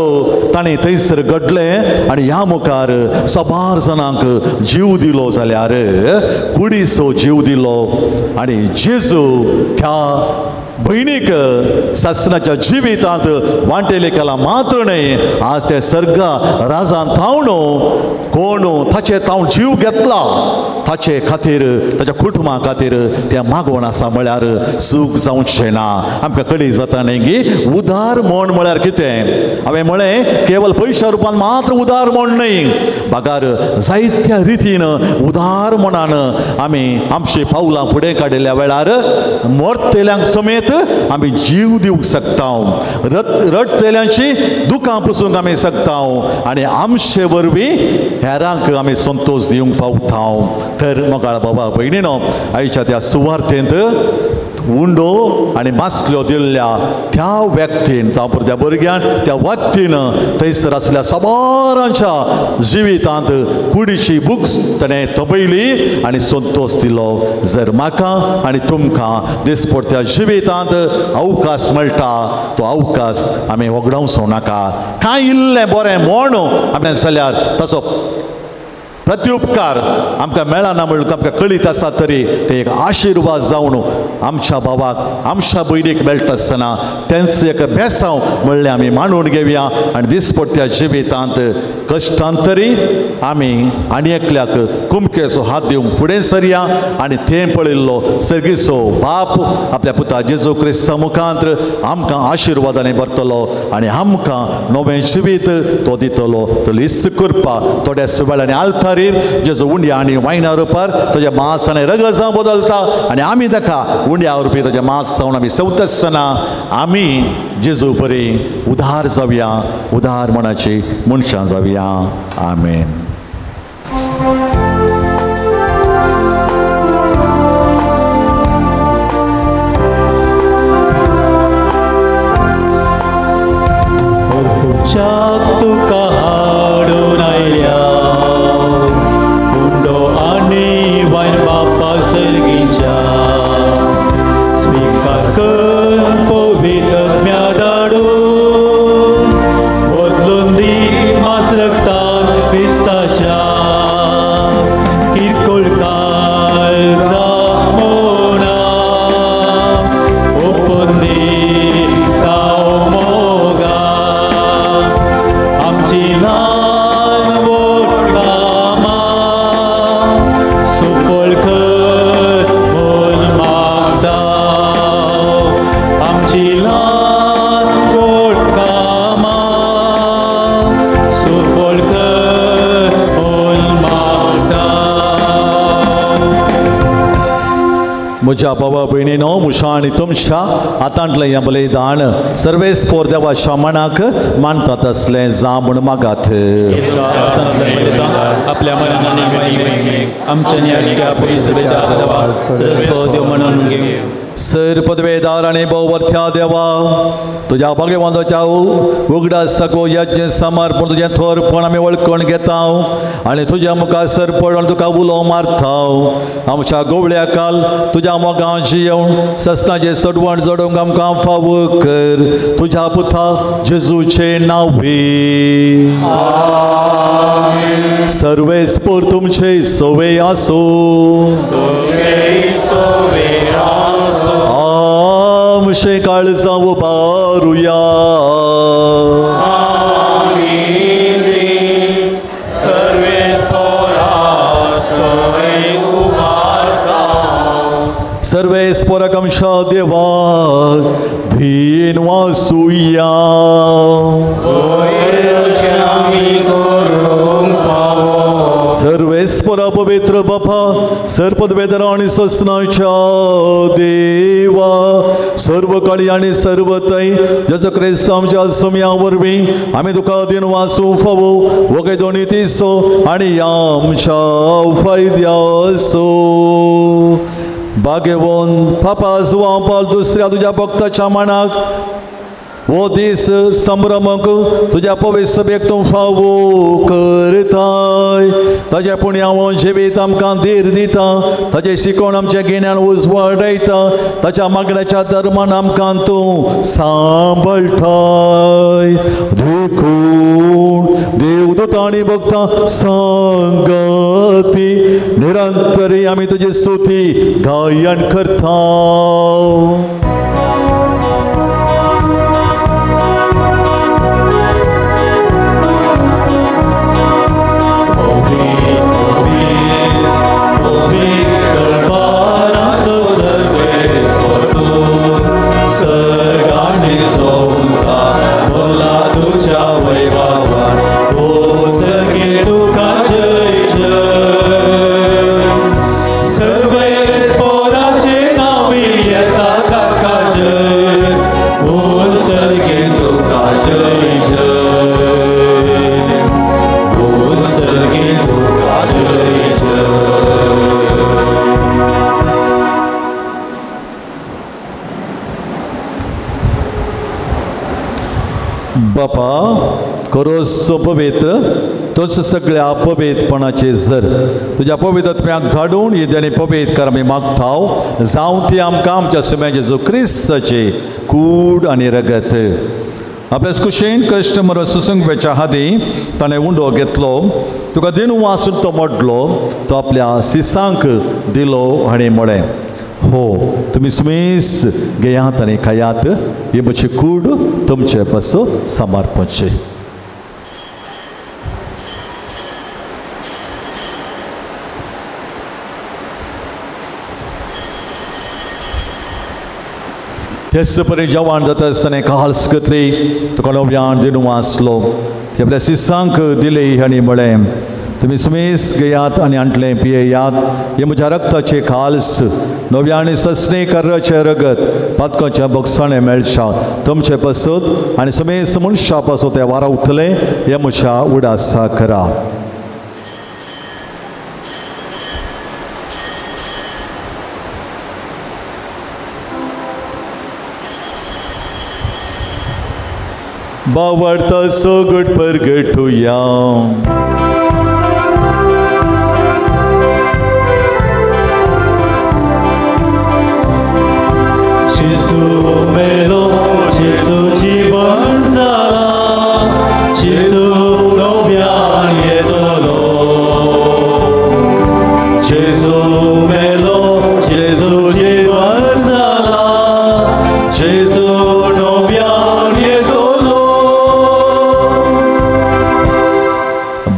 S1: ताणें थंयसर घडलें. आनी ह्या मुखार सबार जाणांक जीव दिलो जाल्यार कुडीसो जीव दिलो. आनी जेजू त्या भयणीक सासणाच्या जिवितांत वांटेले केला मात्र न्ही, आज ते सर्गा राजान थावन कोण ताचे तावन जीव घेतला ताचे खातीर, ताच्या कुटुंबा खातीर तें मागवण आसा म्हळ्यार सूख जावचें ना. आमकां कळीत जाता न्ही की उदार मोण म्हळ्यार कितें. हांवें म्हळें केवळ पयशा रुपान मात्र उदार मोण न्ही, बागार जायत्या रितीन उदार मोणान आमी आमची पावलां फुडें काडिल्ल्या वेळार मरतेल्यांक समेत आमी जीव दिवंक शकता, रडतेल्यांची दुखां पुसूंक आमी शकता आनी आमचे वरवीं हेरांक आमी संतोश दिवंक पावता. तर मोगाळ बाबा भयणीनो, आयच्या त्या सुवार्थेंत उंडो आनी मास्क्यो दिल्ल्या त्या व्यक्तीन जावं त्या भुरग्यान त्या व्यक्तीन थंयसर आसल्या सबारांच्या जिवितांत कुडीची बुक्स ताणें तपयली आनी संतोश दिलो. जर म्हाका आनी तुमकां दिसपट्ट्या जिवितांत अवकाश मेळटा तो अवकाश आमी वगडावचो नाका. कांय इल्लें बरें म्हण आमी जाल्यार ताचो प्रत्युपकार आमकां मेळना म्हणून आमकां कळीत आसा तरी ते एक आशिर्वाद जावन आमच्या भावाक आमच्या भयणीक मेळटा आसतना तेंच एक बेसांव म्हणलें आमी मानून घेवया. आनी दिसपट्ट्या जिवितांत कश्टांतरी आमी आनी एकल्याक कुमकेचो हात दिवंक फुडें सरया आनी तें पळयल्लो सर्गीचो बाप आपल्या पुता जेजू क्रिस्ता मुखांत्र आमकां आशिर्वादांनी भरतलो आनी आमकां नवें जिवीत तो दितलो. तो लिस्त करपा थोड्या वेळांनी आल्तारीर जेजू उंड्या आनी वायना रुपार ताच्या मांस आनी रगत जावन बदलता आनी आमी ताका उंड्या रुपी ताच्या मांस जावन आमी सेवता आसतना आमी जेजू बरी उदार जावया, उदार मनाची मनशां जावया. आमेन.
S3: तुका हाडून आयल्या उंडो आनी वायन बापा सर्गीच्या स्विकार कर पवित्र आत्म्या Chilan Vodkama Sufolke Olmata
S1: म्हज्या भावा भयणीनो मुशा आनी तुमच्या आतांतलें हें बलिदान सर्वेस पोर देवा शामणाक मानता तसलें जा म्हूण मागात.
S3: आपल्या मनाने आमच्या न्याया परिसरेच्या देवा सर्व देव म्हणून घेऊ.
S1: सर पदवेदार आणि बहुवर्थ्या देवा तुझ्या भगवंताच्या उगडा सगळो यज्ञ समर्पण तुझें थोरपण आमी वळखून घेता आनी तुज्या मुखार सर पडून तुका उलो मारता. आमच्या गोवळ्या काल तुज्या मोगां जियेवन ससनाचें सडवण जोडूंक आमकां फावो कर तुज्या पुता जेजूचे नांवे. सर्वेस्पोर तुमचे सोवे आसो. आमचे काळजा उबारुया. सर्वेस्पोराक आमच्या देवा धीन वासुया. सर्वेस्परा पवित्र बापा सर्पदवेदरा आणि ससनाच्या देवा सर्व काळी आणि सर्व तै जेजू ख्रिस्त आमच्या सोम्या वरवीं आमी तुका दिन वासू फावो वगे दोनी तिसो आणि आमच्या फायद्यासो. भाग्यवन पापा जुवा पाल दुसऱ्या तुझ्या भक्ताच्या मनाक वो दीस संभ्रमक तुझ्या पवित्र सभेक तूं फावो करताय. ताच्या पुण्यावून जिवीत आमकां धीर दिता. ताचे शिकोवण आमच्या गिन्यान उजवाडयता. ताच्या मागण्याच्या धर्मान आमकां तूं सांबाळटाय. देखून देवदूतां आनी भक्तां संगती निरंतरी आमी तुजी स्तुती गायन करता. बापा खरोच पवित्र तोच सगळ्या अपवित्रपणाचे जर तुझ्या पवित्रत्म्याक धाडून ही देणी पवित्र कर आमी मागताव. जावं ती आमकां आमच्या सुम्या जेजू क्रिस्ताचे कूड आनी रगत. आपल्या कुशेन कश्ट मरो सुसंगपेच्या हादी ताणें उंडो घेतलो. तुका दिन वासून तो मोडलो तो आपल्या सिसांक दिलो आनी म्हळें हो तुमी सुमेस घेयात आनी खायात ही म्हजी कूड तुमचे पासो समर्पणचे. तेच परी जेवण जाता आसतना काल्स घेतली तुका नव्यान दिन वाचलो ते आपल्या सिसांक दिली आनी म्हळें तुमी सुमेस घेयात आनी आणटलें पियेयात हे म्हज्या रक्ताचे खाल्स नव्या आनी ससणे कर्राचे रगत पातकाच्या बक्षाणे मेळच्या तुमचे पासत आनी सुमेस मनशा पासो ते वारावतले हे म्हज्या उडासा करा. बावडता सोगट परगटुया.
S3: मेलो जेजू जीवन जाला जेजू नव्यान येतलो. जेजू मेलो जेजू जीवन जाला जेजू नव्यान येतलो.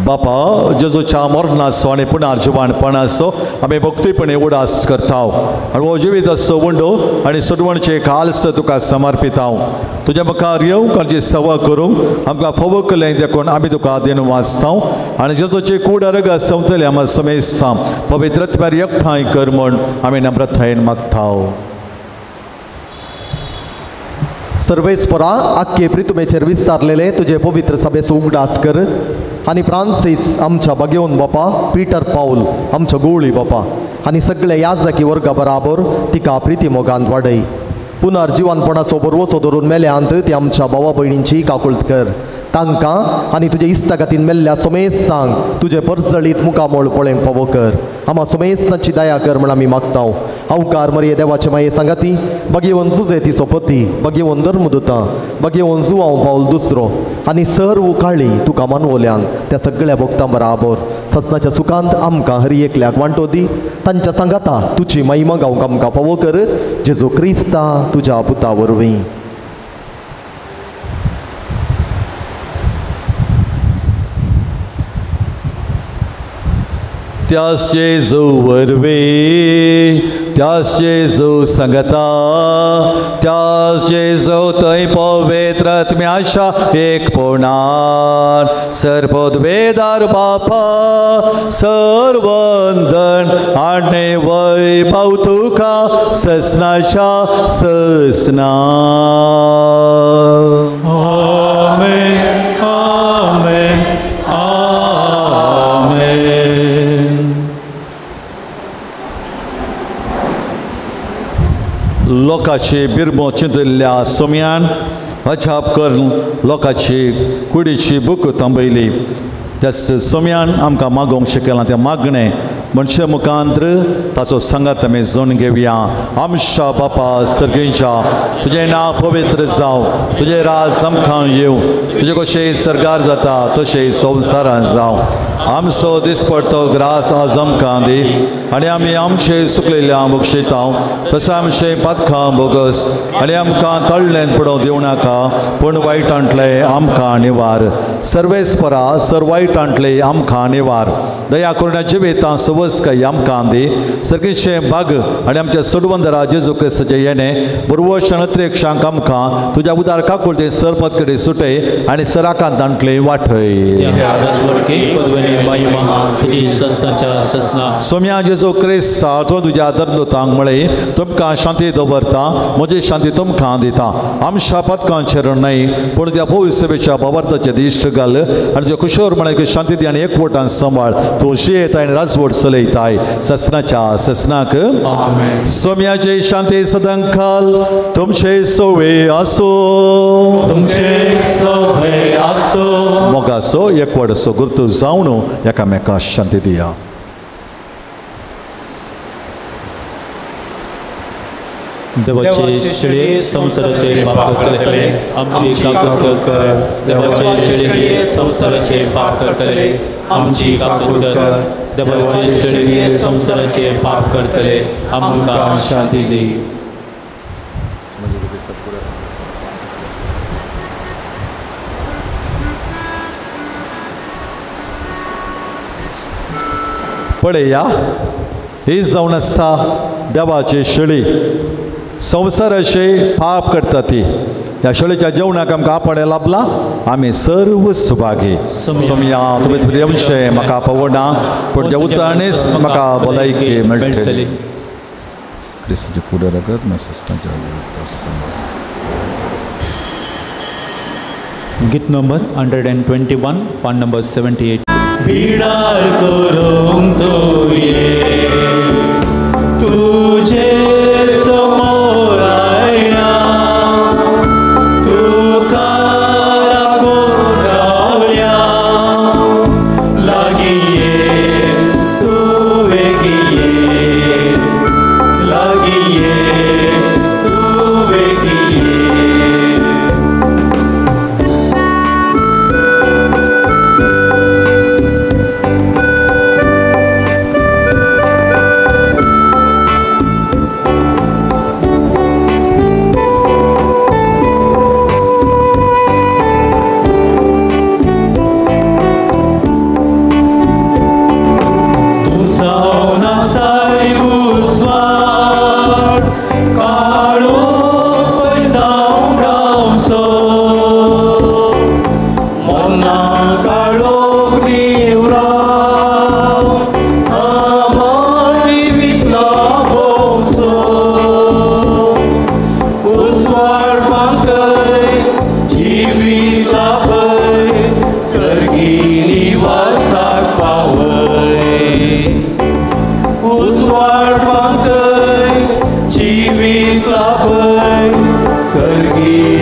S1: बापा जेजूच्या मरणाचो आनी पुनर्जिवाणपणाचो आमी भक्तीपणे उडास करता आनी हो जिवीत असो वंडो आनी सुडवणचे काल्स तुका समर्पिता तुज्या मुखार येवंक आनी सेवा करूंक आमकां फोव केलें देखून आमी तुका देणू वाचता आनी जेजूची कूड अर्ग संवतले आमी समेस्ता पवित्रत्वार एकठांय कर म्हूण आमी नम्रतायेन मागता
S2: सर्वेस्परा आख्खे प्रितुमेचेर विस्तारलेले तुझे पवित्र सभेचो उगडास कर आनी फ्रांसीस आमच्या बगेवन बापा पीटर पाऊल आमच्या गोळी बापा आनी सगळे याजकी वर्गा बराबर तिका प्रिती मोगान वाडय पुनर्जिवानपणाचो बरवसो धरून मेल्यांत ती आमच्या भावा भयणींची काकुळट कर तांकां आनी तुजे इश्टागतीन मेल्ल्या समेस्तांक तुजे परजळीत मुखामोळ पळोवंक फावो कर आमा समेस्तांची दया कर म्हण आमी मागता अवकार मरिये देवाचे माये सांगाती बगेवन जुजे तिचो पती बगेवन धर्मदुतां बगेवन जुवांव पाऊल दुसरो आनी सर्व काळी तुका मानवल्यांक त्या सगळ्या भक्तां बराबर ससनाच्या सुखांत आमकां हरी एकल्याक वांटो दी तांच्या सांगाता तुजी महिमा गावंक आमकां फावो कर जेजू क्रिस्ता तुज्या पुता वरवीं
S1: त्यास जेजू वरवीं त्यास जेजू संगता त्यास जेजू थंय पवित्र आत्म्याच्या एकपणान सर्वोद्वेदार बापा सर्वंदन आनी वैभव तुका ससनाच्या ससना
S3: आमेन आमेन आमेन
S1: लोकांची बिरमो चिंतल्या सोम्यान अजाप करून लोकांची कुडीची बूक थांबयली त्या सोम्यान आमकां मागोवंक शिकयलां तें मागणें मनशे मुखांत्र ताचो संगत आमी जोडून घेवया आमच्या बापा सर्गेच्या तुजें नांव पवित्र जावं तुजें राज आमकां येवं तुजें कशें सर्गार जाता तशें संवसारांत जावं आमचो दिसपडटो ग्रास आज आमकां दी आनी आमी आमचे सुकलेल्या बक्षिता तशें आमचे पातकां बोगस आनी आमकां तळ्ळेंत पडोवं दिवं नाका पूण वायटांतले आमकां निवार सर्वेस्परा सर वायटांतले आमकां निवार दया करून जिवितां सवस्काय आमकां दी सर्गेचे भाग आनी आमच्या सोडवंदरा जेजू क्रिस्ताचें येणें बरवश नत्रेक्षांक आमकां तुज्या उदार काकुळते सरपद कडेन सुटय आनी सराकांतांतले वाठय सोम्या जेजू क्रिस्ता तो तुज्या धर्मदूतांक म्हळें तुमकां शांती दवरता म्हजी शांती तुमकां दिता आमच्या पथकांचेर न्हय पूण त्या पवित्र सभेच्या भावार्थाचे दिश्ट घाल आनी तुज्या कुशोर म्हळें शांती दी आनी एकवटान सांबाळ तूं जियेताय आनी राजवट चलयताय ससनाच्या ससनाक सोम्याचे शांती सदां खाल तुमचे सोवे आसो मोगाचो एकवटाचो गुर्तू जावन एकामेकाक शांती दिया
S3: देवाचे शिळे संसाराचे पाप करतले आमची काकूट कर देवाचे शिळे संसाराचे पाप करतले आमची काकूट कर देवाचे शिळे संसाराचे पाप करतले आमकां शांती दी
S1: पळया ही जावन आसा देवाची शिळी संवसाराचे पाप करता ती ह्या शिळेच्या जेवणाक आमकां आपणे लाभला आमी सर्व सुभागी सोम्या तुमी देवशे म्हाका पवना पूण जे उतरणेस म्हाका भलायकी मेळटली क्रिस्ताचे कुडे रगत
S3: गीत नंबर 121 पान नंबर 78 बिडार करूंक तुये तुझे समोर आयना तुका लागून रावल्या लागीं ये तूं वेगीं ये लागीं ये तूं वेगीं ये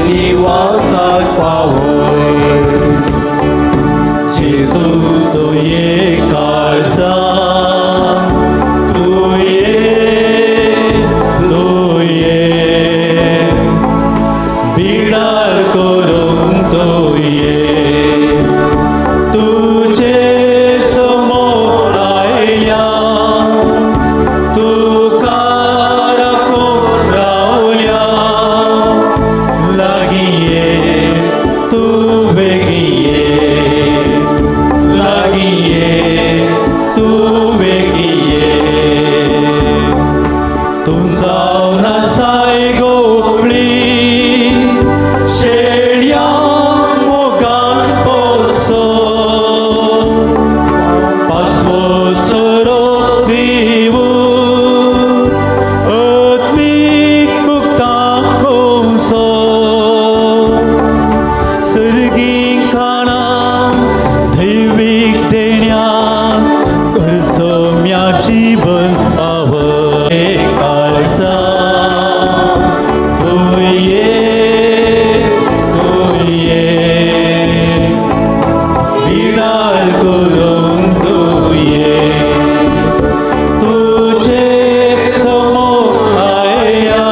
S5: निवासात पावय जेजू तुये काळजा बिडार करूंक तुये तुझे समोर आयल्या तुका राखून रावल्या लागीं ये तूं बेगीं ये लागीं ये तूं बेगीं ये तूं जावन आसाय गोपळी जीवन आवय काळजा तुये बिडार करूंक तुये तुझे समोर आयल्या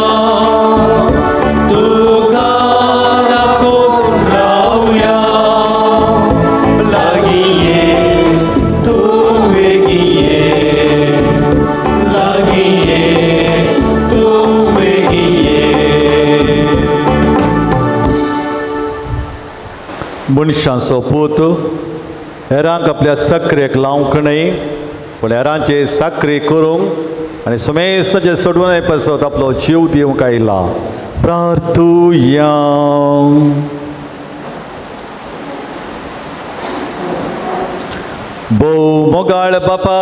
S5: तुका राखून रावल्या लागीं ये तूं बेगीं ये
S1: मनशांचो पूत हेरांक आपल्या साखरेक लावंक न्हय पूण हेरांचे साखरे करूंक आनी सुमेस्ताचे सोडून पासत आपलो जीव दिवंक आयला. प्रार्थुया. भोव मोगाळ बापा,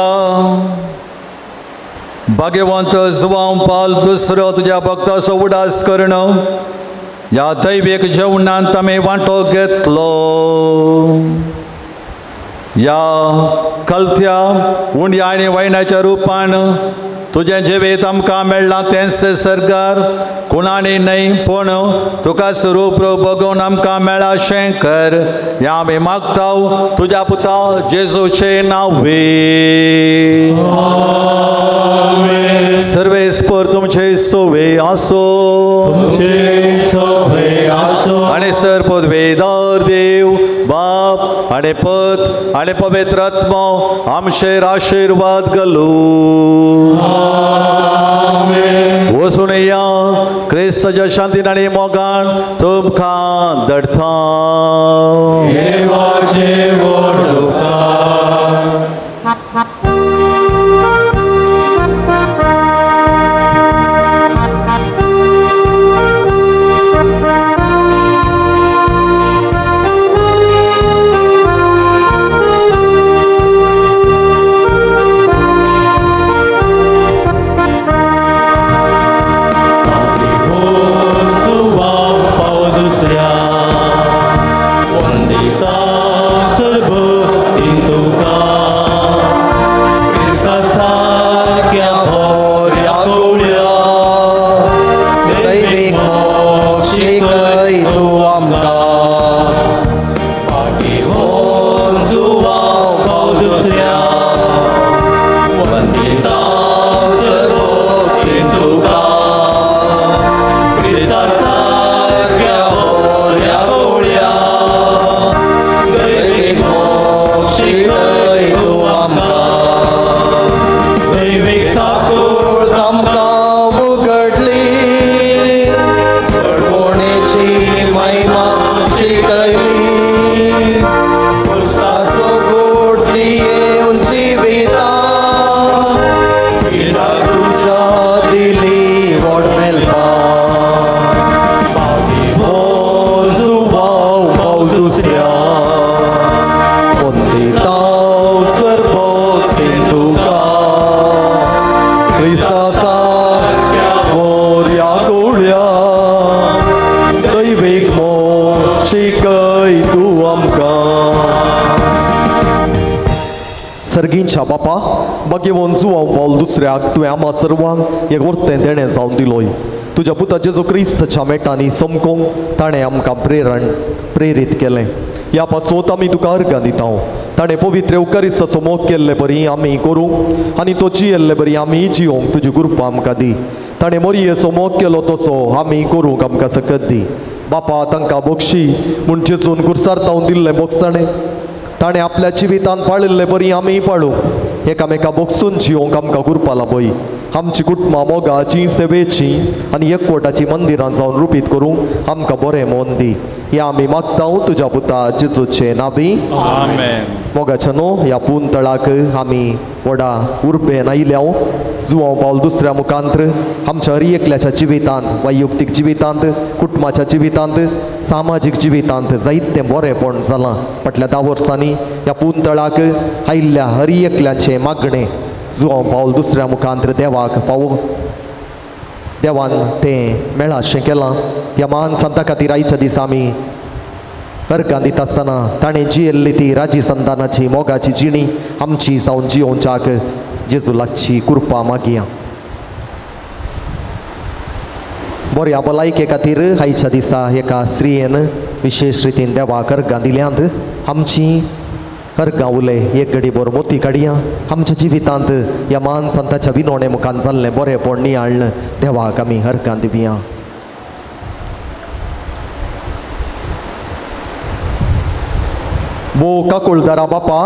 S1: भाग्यवंत जुवांव पाल दुसरो तुज्या भक्ताचो उडास करणं ह्या दैवीक जेवणांत आमी वांटो घेतलो. ह्या कलत्या उंड्या आनी वैण्याच्या रुपान तुजें जिवीत आमकां मेळ्ळां तेंच सर्गार कोणानी न्हय पूण तुका स्वरूप बगोवन आमकां मेळ्ळा अशें कर. हें आमी मागताव तुज्या पुता जेजूचे नांवे. सर्वेस्पर तुमचे सोवे आसो आनी सर्पवेदार देव बाप आनी पुत आनी पवित्र आत्मा आमचेर आशिर्वाद घालूं. वचून या क्रिस्ताच्या शांतीन आनी मोगान तुमकां धाडटा.
S2: सर्गींच्या बापा भाग्यवंत जुवांव पावल दुसऱ्याक तुवें आम्हा सर्वांक एक वर्तें देणें जावन दिलोय.
S6: तुज्या पुता जेजू क्रिस्ताच्या मेटांनी समकोंक ताणें आमकां प्रेरीत केलें. ह्या पासोत आमी तुका अर्गां दिता. ताणें पवित्र एवकारिस्ताचो मोग केल्ले बरी आमी करूं आनी तो जियेल्ले बरी आमी जियोंक तुजी कृपा आमकां दी. ताणें मोरयेचो मोग केलो तसो आमी करूंक आमकां सकत दी. बापा तांकां बक्षी म्हूण जेजून कुर्सार तावन दिल्लें बोगसाणें ताणें आपल्या जिवितांत पाळिल्ले बरी आमी पाळूं एकामेका बोगसून जियोंक आमकां कृपा लाभय. आमची कुटुंबां मोगाची सेवेची आनी एकवटाची मंदिरां जावन रुपीत करूंक आमकां बरें मोन दी. हे आमी मागता तुज्या पुता जेजूचे नांवी.
S3: आमेन.
S6: मोगाच्या न्हू ह्या पुंतळाक आमी व्हडा उर्बेन आयल्या. जुवांव पावल दुसऱ्या मुखांत्र आमच्या हर एकल्याच्या जिवितांत वैयक्तीक जिवितांत कुटुंबाच्या जिवितांत सामाजीक जिवितांत जायतें बरेंपण जालां. फाटल्या 10 वर्सांनी ह्या पुंतळाक आयिल्ल्या हर एकल्याचें मागणें जुवांव पावल दुसऱ्या मुखांत्र देवाक देवान तें मेळाशें केलां. ह्या महान संता खातीर आयच्या दिसा आमी अर्गां दिता आसतना ताणें जियेल्ली ती राजी संतानाची मोगाची जिणी आमची जावन जियोवच्याक जेजू लागची कृपा मागया. बऱ्या भलायके खातीर आयच्या दिसा एका स्त्रियेन विशेष रितीन देवाक अर्गां दिल्यांत आमची अर्गां उलय एक घडी बोर मोती काडया. आमच्या जिवितांत ह्या महान संताच्या विनोणे मुखान जाल्लें बरेंपण नियाळन देवाक आमी अर्गां दिवया. बो काकुळदारा बापा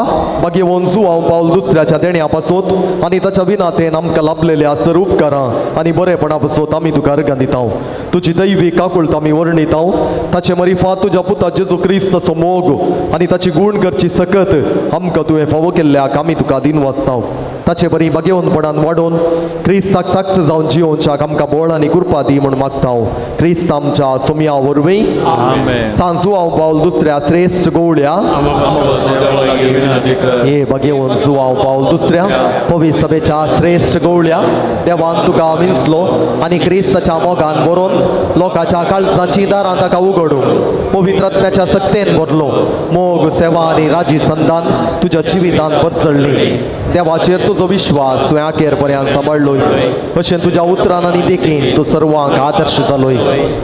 S6: मागीर येवन जुवांव पावल दुसऱ्याच्या देण्या पासोत आनी ताच्या विनातेन आमकां लाभलेल्या सर उपकारां आनी बरेपणा पासोत आमी तुका अर्गां दिता. तुजी दैवी काकुळट आमी वर्णिता. ताचे मरिफात तुज्या पुता जेजू क्रिस्ताचो मोग आनी ताची गूण करची सकत आमकां तुवें फावो केल्ल्याक आमी तुका दिनवासता. ताचे बरी बागेवनपणान वाडोवन क्रिस्ताक साक्ष जावन जियोवच्याक आमकां बळ आनी कृपा दी म्हूण मागता. क्रिस्त आमच्या सोम्या वरवीं सांजुवांव पावल दुसऱ्या श्रेश्ठ गवळ्या हे बागेवन जुवांव पावल दुसऱ्या पवित्र सभेच्या श्रेश्ठ गवळ्या देवान तुका विंचलो आनी क्रिस्ताच्या मोगान बरोवन लोकांच्या काळजाची दारां ताका उगडूं पवित्रात्म्याच्या सक्तेन भरलो. मोग सेवा आनी राजी संतान तुज्या जिवितांत परसळ्ळी. देवाचेर तुजो विश्वास तुवें आखेर पर्यंत सांबाळलोय. अशें तुज्या उतरान आनी देखीन तूं सर्वांक आदर्श जालोय.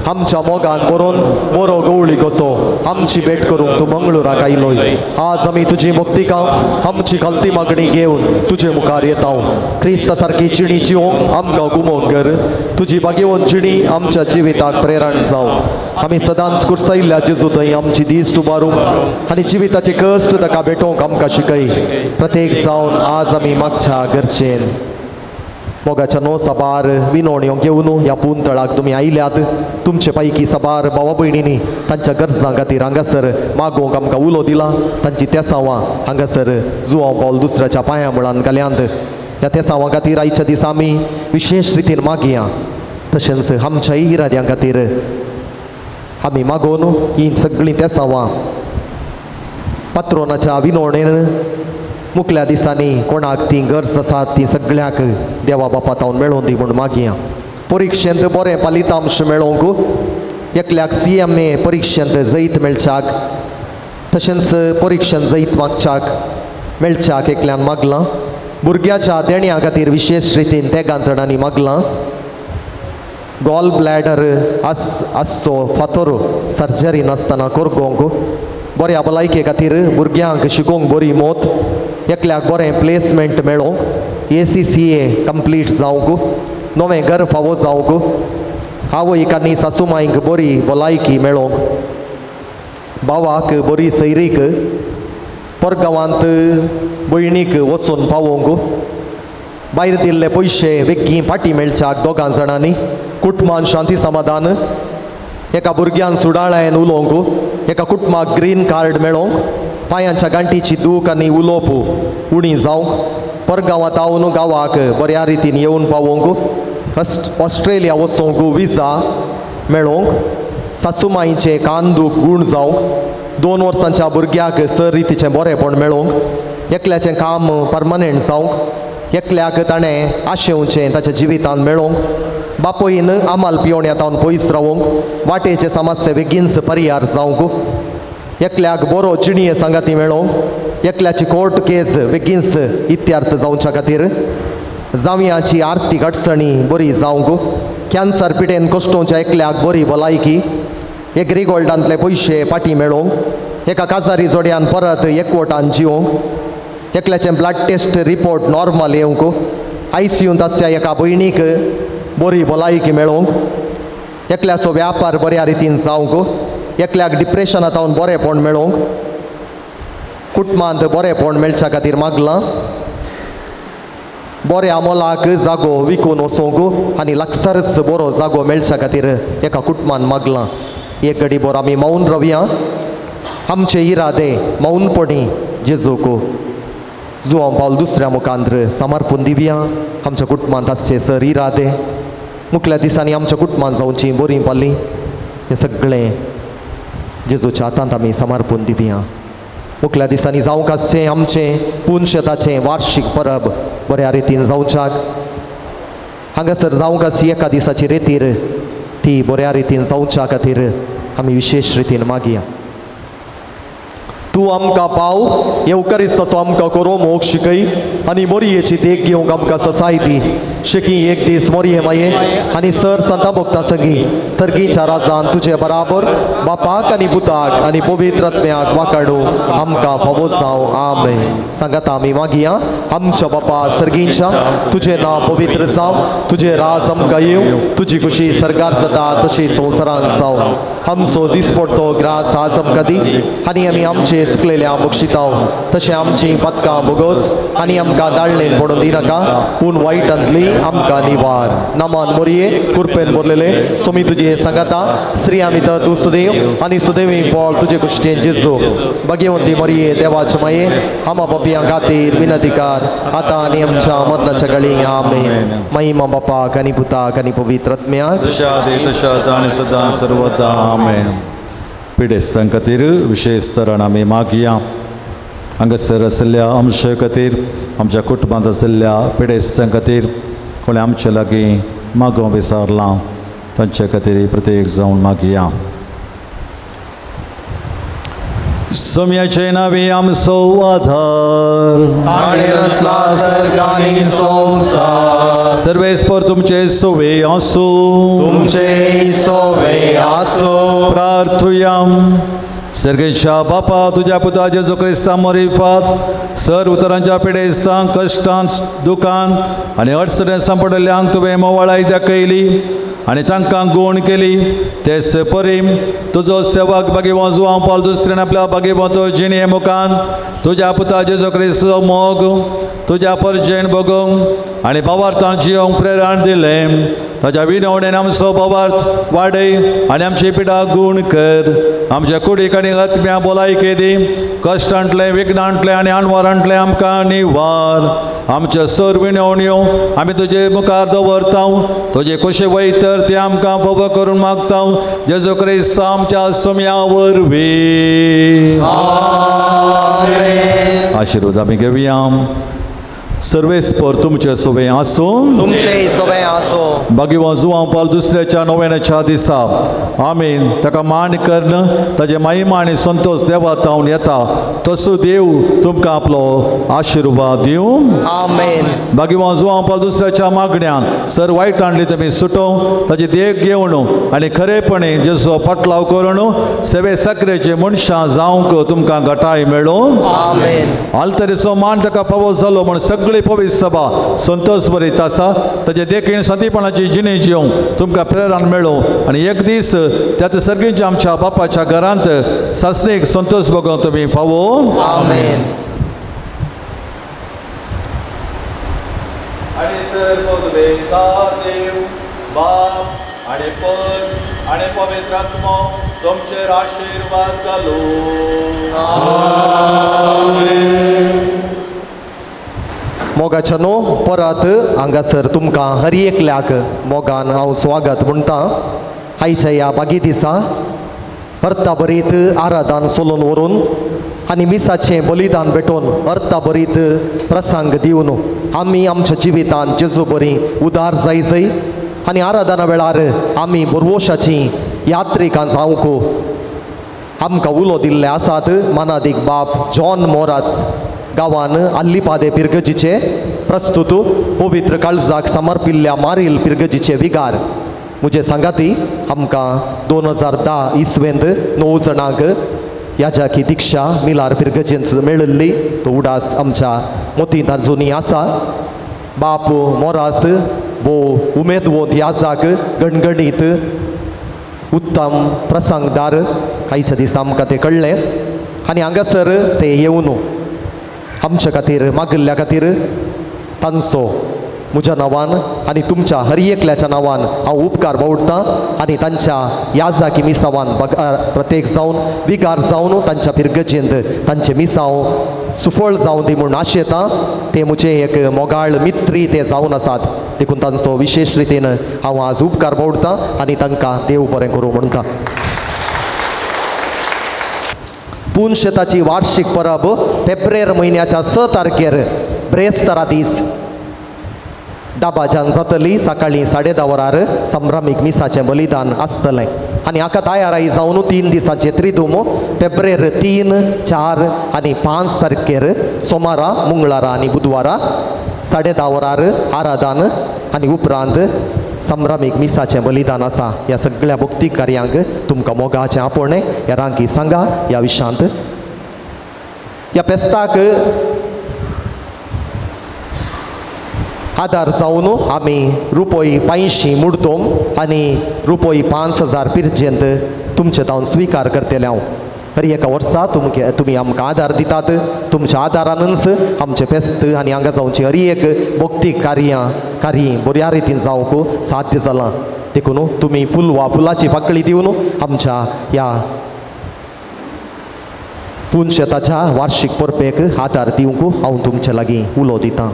S6: आमच्या मोगान बरोवन बरो गवळी कसो आमची भेट करूंक तूं मंगळुराक आयलोय. आज आमी तुजी मुक्तिका आमची खालती मागणी घेवन तुजे मुखार येता. क्रिस्ता सारकी जिणी जिवोवंक आमकां गुमोग कर. तुजी बागेवन जिणी आमच्या जिविताक प्रेरण जावं. आमी सदांच कुर्सायिल्ल्या जेजू थंय आमची दिश्ट उबारूंक आनी जिविताचे कश्ट ताका भेटोवंक आमकां शिकय. प्रत्येक जावन आज आमी मागच्या गरजेन मोगाच्या नो साबार विनोण्यो घेवन ह्या पुंतळाक तुमी आयल्यात. तुमचे पैकी साबार भावा भयणींनी तांच्या गरजां खातीर हांगासर मागोवंक आमकां उलो दिला. तांची तेसांवां हांगासर जुवांव पावल दुसऱ्याच्या पांया मुळान घाल्यांत. ह्या तेसांवां खातीर आयच्या दिसा आमी विशेष रितीन मागया. तशेंच आमच्या इराद्यां खातीर आमी मागोवन ही सगळीं तेसांवां पात्रोनाच्या विनोणेन मुखल्या दिसांनी कोणाक ती गरज आसा ती सगळ्याक देवा बापा तावन मेळोवन दी म्हूण मागया. परीक्षेंत बरें फलितांश मेळोवंक एकल्याक CMA परीक्षेंत जैत मेळच्याक तशेंच परीक्षेंत जैत मागच्याक मेळच्याक एकल्यान मागलां. भुरग्याच्या देण्या खातीर विशेष रितीन ते गांजणांनी मागलां. गॉल ब्लॅडर आसचो फातर सर्जरी नासतना करगोवंक बऱ्या भलायके खातीर भुरग्यांक शिकोवंक बरी मोत एकल्याक बरें प्लेसमेंट मेळोवंक ACCA कंप्लीट जावंक नवें घर फावो जावंक आवयक आनी सासूमांयक बरी भलायकी मेळोवंक भावाक बरी सैरीक परगांवांत भयणीक वचून पावोवंक भायर दिल्ले पयशे वेग्गी फाटीं मेळच्याक दोगां जाणांनी कुटुंबान शांती समाधान एका भुरग्यान सुडाळ्यान उलोवंक एका कुटुंबाक ग्रीन कार्ड मेळोवंक पांयांच्या गांठीची दूख आनी उलोवप उणी जावंक परगांवांत आवन गांवाक बऱ्या रितीन येवन पावोवंक ऑस्ट्रेलिया वचोंक विजा मेळोवंक सासूमाईचें कांदूक गूण जावंक 2 वर्सांच्या भुरग्याक सर रितीचें बरेंपण मेळोवंक एकल्याचें काम परमनंट जावंक एकल्याक ताणें आशेवचें ताच्या जिवितांत मेळोवंक बापोईन आमाल पियोण्यातावन पयस रावंक वाटेचे समस्या बेगीनच परिहार जावंक एकल्याक बरो जिणये सांगाती मेळोवंक एकल्याची कोर्ट केस बेगीनच इत्यार्थ जावच्या खातीर जावयांची आर्थीक अडचणी बरी जावंक कॅन्सर पिडेन कश्टोवच्या एकल्याक बरी भलायकी, एग्रीगोल्डांतले पयशे पाटी मेळोवंक, एका काजारी जोड्यान परत एकवटान जिवंक, एकल्याचें ब्लड टेस्ट रिपोर्ट नॉर्मल येवंक, ICUंत आसच्या एका भयणीक बरी भलायकी मेळोवंक, एकल्याचो व्यापार बऱ्या रितीन जावंक, एकल्याक डिप्रेशनांत बरेंपण मेळोवंक, कुटुंबांत बरेंपण मेळच्या खातीर मागलां. बऱ्या मोलाक जागो विकून वचोवंक आनी लागसारच बरो जागो मेळच्या खातीर एका कुटुंबान मागलां. एक घडी भर आमी मौन रावया. आमचे इरादे मौनपणी जेजूक जुवां पावल दुसऱ्या मुखांत्र समर्पून दिवया. आमच्या कुटुंबांत आसचे सर इरादे मुखल्या दिसांनी आमच्या कुटुंबांत जावची बरी पाली, हे सगळें जेजूच्या हातांत आमी समर्पून दिवया. मुखल्या दिसांनी जावंक आसचें आमचें पुनशताचें वार्षिक परब बऱ्या रितीन जावच्याक, हांगासर जावंक आसची एका दिसाची रेतीर ती बऱ्या रितीन जावच्या खातीर आमी विशेश रितीन मागया. तूं आमकां पाव येवकारिस्तसो आमकां करो मोग शिकय आनी मोरयेची देख घेवंक आमकां ससाय दी. शिकी एक दीस मोरये माये आनी सर संता भक्तां संगी सर्गीच्या राजान तुजे बराबर बापाक आनी पुताक आनी पवित्र आत्म्याक वाकाडू आमकां फावो जावं. आमेन. सांगात आमी मागया. आमच्या बापा सर्गीच्या तुजें नांव पवित्र जावं, तुजें राज आमकां येवं, तुजी खुशी सरकार जाता तशी संवसारांत जावं. आमचो दिसपडटो ग्रास आज आमकां दी आनी आमी आमचे सुकलेल्या बक्षितांव तशें आमची पदकां भोगोस आनी आमकां दाळणेन पडून दिनाका, पूण वायटांतली आमकां निवार. नामान मोरये कुरपेन बोरलेले सोमी तुजी सांगाता श्री आमी तूं सुदेव आनी सुदेवी फळ तुजे कुश्टेन जेजू भाग्यवंती मोरये देवाचे माये आमा बापयां खातीर विनंतीकार आतां आनी आमच्या मरणाच्या घडी. आमेन. महिमा बापाक आनी पुताक आनी पवित्र आत्म्याक
S1: तशात आनी सदां सर्वदा. आमेन. पिडेस्तां खातीर विशेष तरान आमी मागया. हांगासर आशिल्ल्या आमचे खातीर, आमच्या कुटुंबांत आशिल्ल्या पिडेस्तां खातीर कोणी आमचे लागीं मागोवंक विसरलां तांचे खातीर प्रत्येक जावन मागया. सोम्याचे नावे आमचो आधार, सर्वेस्पर तुमचे सोवे आसूं,
S6: तुमचे सोवे आसूं.
S1: प्रार्थुया. सर्गेच्या बापा तुझ्या पुता जेजू क्रिस्ता मोरिफात सर उतरांच्या पिडेस्तांक कश्टांत दुखांत आनी अडचणेंत सांपडलेल्यांक तुवें मोवाळाय दाखयली आनी तांकां गूण केली. तेच परीम तुजो सेवक भागीवो जुवां पावल दुसऱ्यान आपल्या भागीवतो जिणे मुखान तुज्या पुता जेजू क्रिस्ताचो मोग तुज्या परजेण भोगोवंक आनी भावार्थान जियोंक प्रेरण दिलें. ताच्या विनवणेन आमचो भावार्थ वाडय आनी आमची पिडा गूण कर. आमच्या कुडीक आनी आत्म्या भलायकी दी. कश्टांतले विघ्नांतले आनी आनवारांतले आमकां निवार. आमच्या सर विनवण्यो आमी तुजे मुखार दवरता. तुजे कशें वयतर ते आमकां फावो करून मागता. जेजू क्रिस्त आमच्या सोम्या वरवीं. आशिर्वाद आमी घेवया. सर्वेस्पर तुमचे सोबे आसूं,
S6: तुमचे सोबे आसूं.
S1: भागीवो जुवां पावल दुसऱ्याच्या नोवेनाच्या दिसा आमीन ताका मान कर्ण ताजे महिमा आनी संतोष देवातावन येता तसो देव तुमकां आपलो आशिर्वाद दिवं.
S6: आमेन.
S1: भागीवो जुवां पावल दुसऱ्याच्या मागण्यान सर वायटांतली तुमी सुटोवं ताजी देख घेवन आनी खरेपणी जेजू पटलाव करून सेवे सक्रेचे मनशां जावंक तुमकां घटाय मेळूं.
S6: आमेन.
S1: आल्तरीचो मान ताका फावो जालो म्हण सगळी पवित्र सभा संतोष भरीत आसा. ताचे देखीन संतीपणाची जिणे जिवंक तुमकां प्रेरण मेळो आनी एक दीस त्याच्या सर्गीच्या आमच्या बापाच्या घरांत सासणेक संतोष भोगोवंक तुमी फावो.
S6: आमेन.
S1: आनी सर्वदेवता देव बाप आनी पुत्र आनी पवित्र आत्मो तुमचेर आशीर्वाद घालो.
S6: मोगाच्या न्हू परत हांगासर तुमकां हर एकल्याक मोगान हांव स्वागत म्हणटा. आयच्या ह्या बागी दिसा अर्था बरीत आराधन सोलून व्हरून आनी मिसाचें बलिदान भेटोवन अर्था बरीत प्रसंग दिवन आमी आमच्या जिवितांत जेजू बरी उदार जाय आनी आराधना वेळार आमी बरवोशाची यात्रिकां जावंक आमकां उलो दिल्ले आसात. मानादीक बाब जॉन मोरास गांवान आल्लीपादे पिर्गजीचे प्रस्तुत पवित्र काळजाक समर्पिल्ल्या मारील पिर्गजीचे विगार मुझे सांगाती आमकां 2010 इसवेंत 9 जाणांक याजाकी दिक्षा मिलार पिरगजेंत मेळिल्ली तो उडास आमच्या मोतींत आजुनी आसा. बाप मोरास भो उमेदवंत याजाक गणगणीत उत्तम प्रसंगदार आयच्या दिसा आमकां तें कळ्ळें आनी हांगासर ते येवन आमच्या खातीर मागिल्ल्या खातीर तांचो म्हज्या नांवान आनी तुमच्या हर एकल्याच्या नांवान हांव उपकार बावडटां आनी तांच्या याजाकी मिसावान प्रत्येक जावन विगार जावन तांच्या पिरगजेंत तांचे मिसांव सुफळ जावन दी म्हूण आशेतां. ते म्हजे एक मोगाळ मित्री ते जावन आसात देखून तांचो विशेश रितीन हांव आज उपकार बावडटां आनी तांकां देव बरें करूं म्हणटा. पुनशेताची वार्षिक परब फेब्रेर म्हयन्याच्या 6 तारखेर ब्रेस्तारा दीस दाबाजान जातली. सकाळी 10:30 वरार संभ्रामीक मिसाचें बलिदान आसतलें आनी हाका तयाराई जावन 3 दिसांचे त्रिदूम फेब्रेर 3, 4 आनी 5 तारखेर सोमारा, मंगळारा आनी बुधवारा 10:30 वरार आराधन आनी उपरांत संभ्रामीक मिसाचें बलिदान आसा. ह्या सगळ्या भक्तीक कार्यांक तुमकां मोगाचें आपोवणें ह्या रांकी सांगा ह्या विशांत. ह्या फेस्ताक आदार जावन आमी रुपये 500 मुर्तोम आनी रुपये 5000 पिरजेंत तुमचे तावन स्विकार करतले. हांव हर एका वर्सा तुमी आमकां आदार दितात. तुमच्या आदारानच आमचे फेस्त आनी हांगा जावची हर एक भक्तीक कार्य बऱ्या रितीन जावंक साध्य जालां. देखून तुमी फुलाची पाकळी दिवन आमच्या ह्या पुनशेताच्या वार्षिक परबेक आदार दिवंक हांव तुमचे लागीं उलो दितां.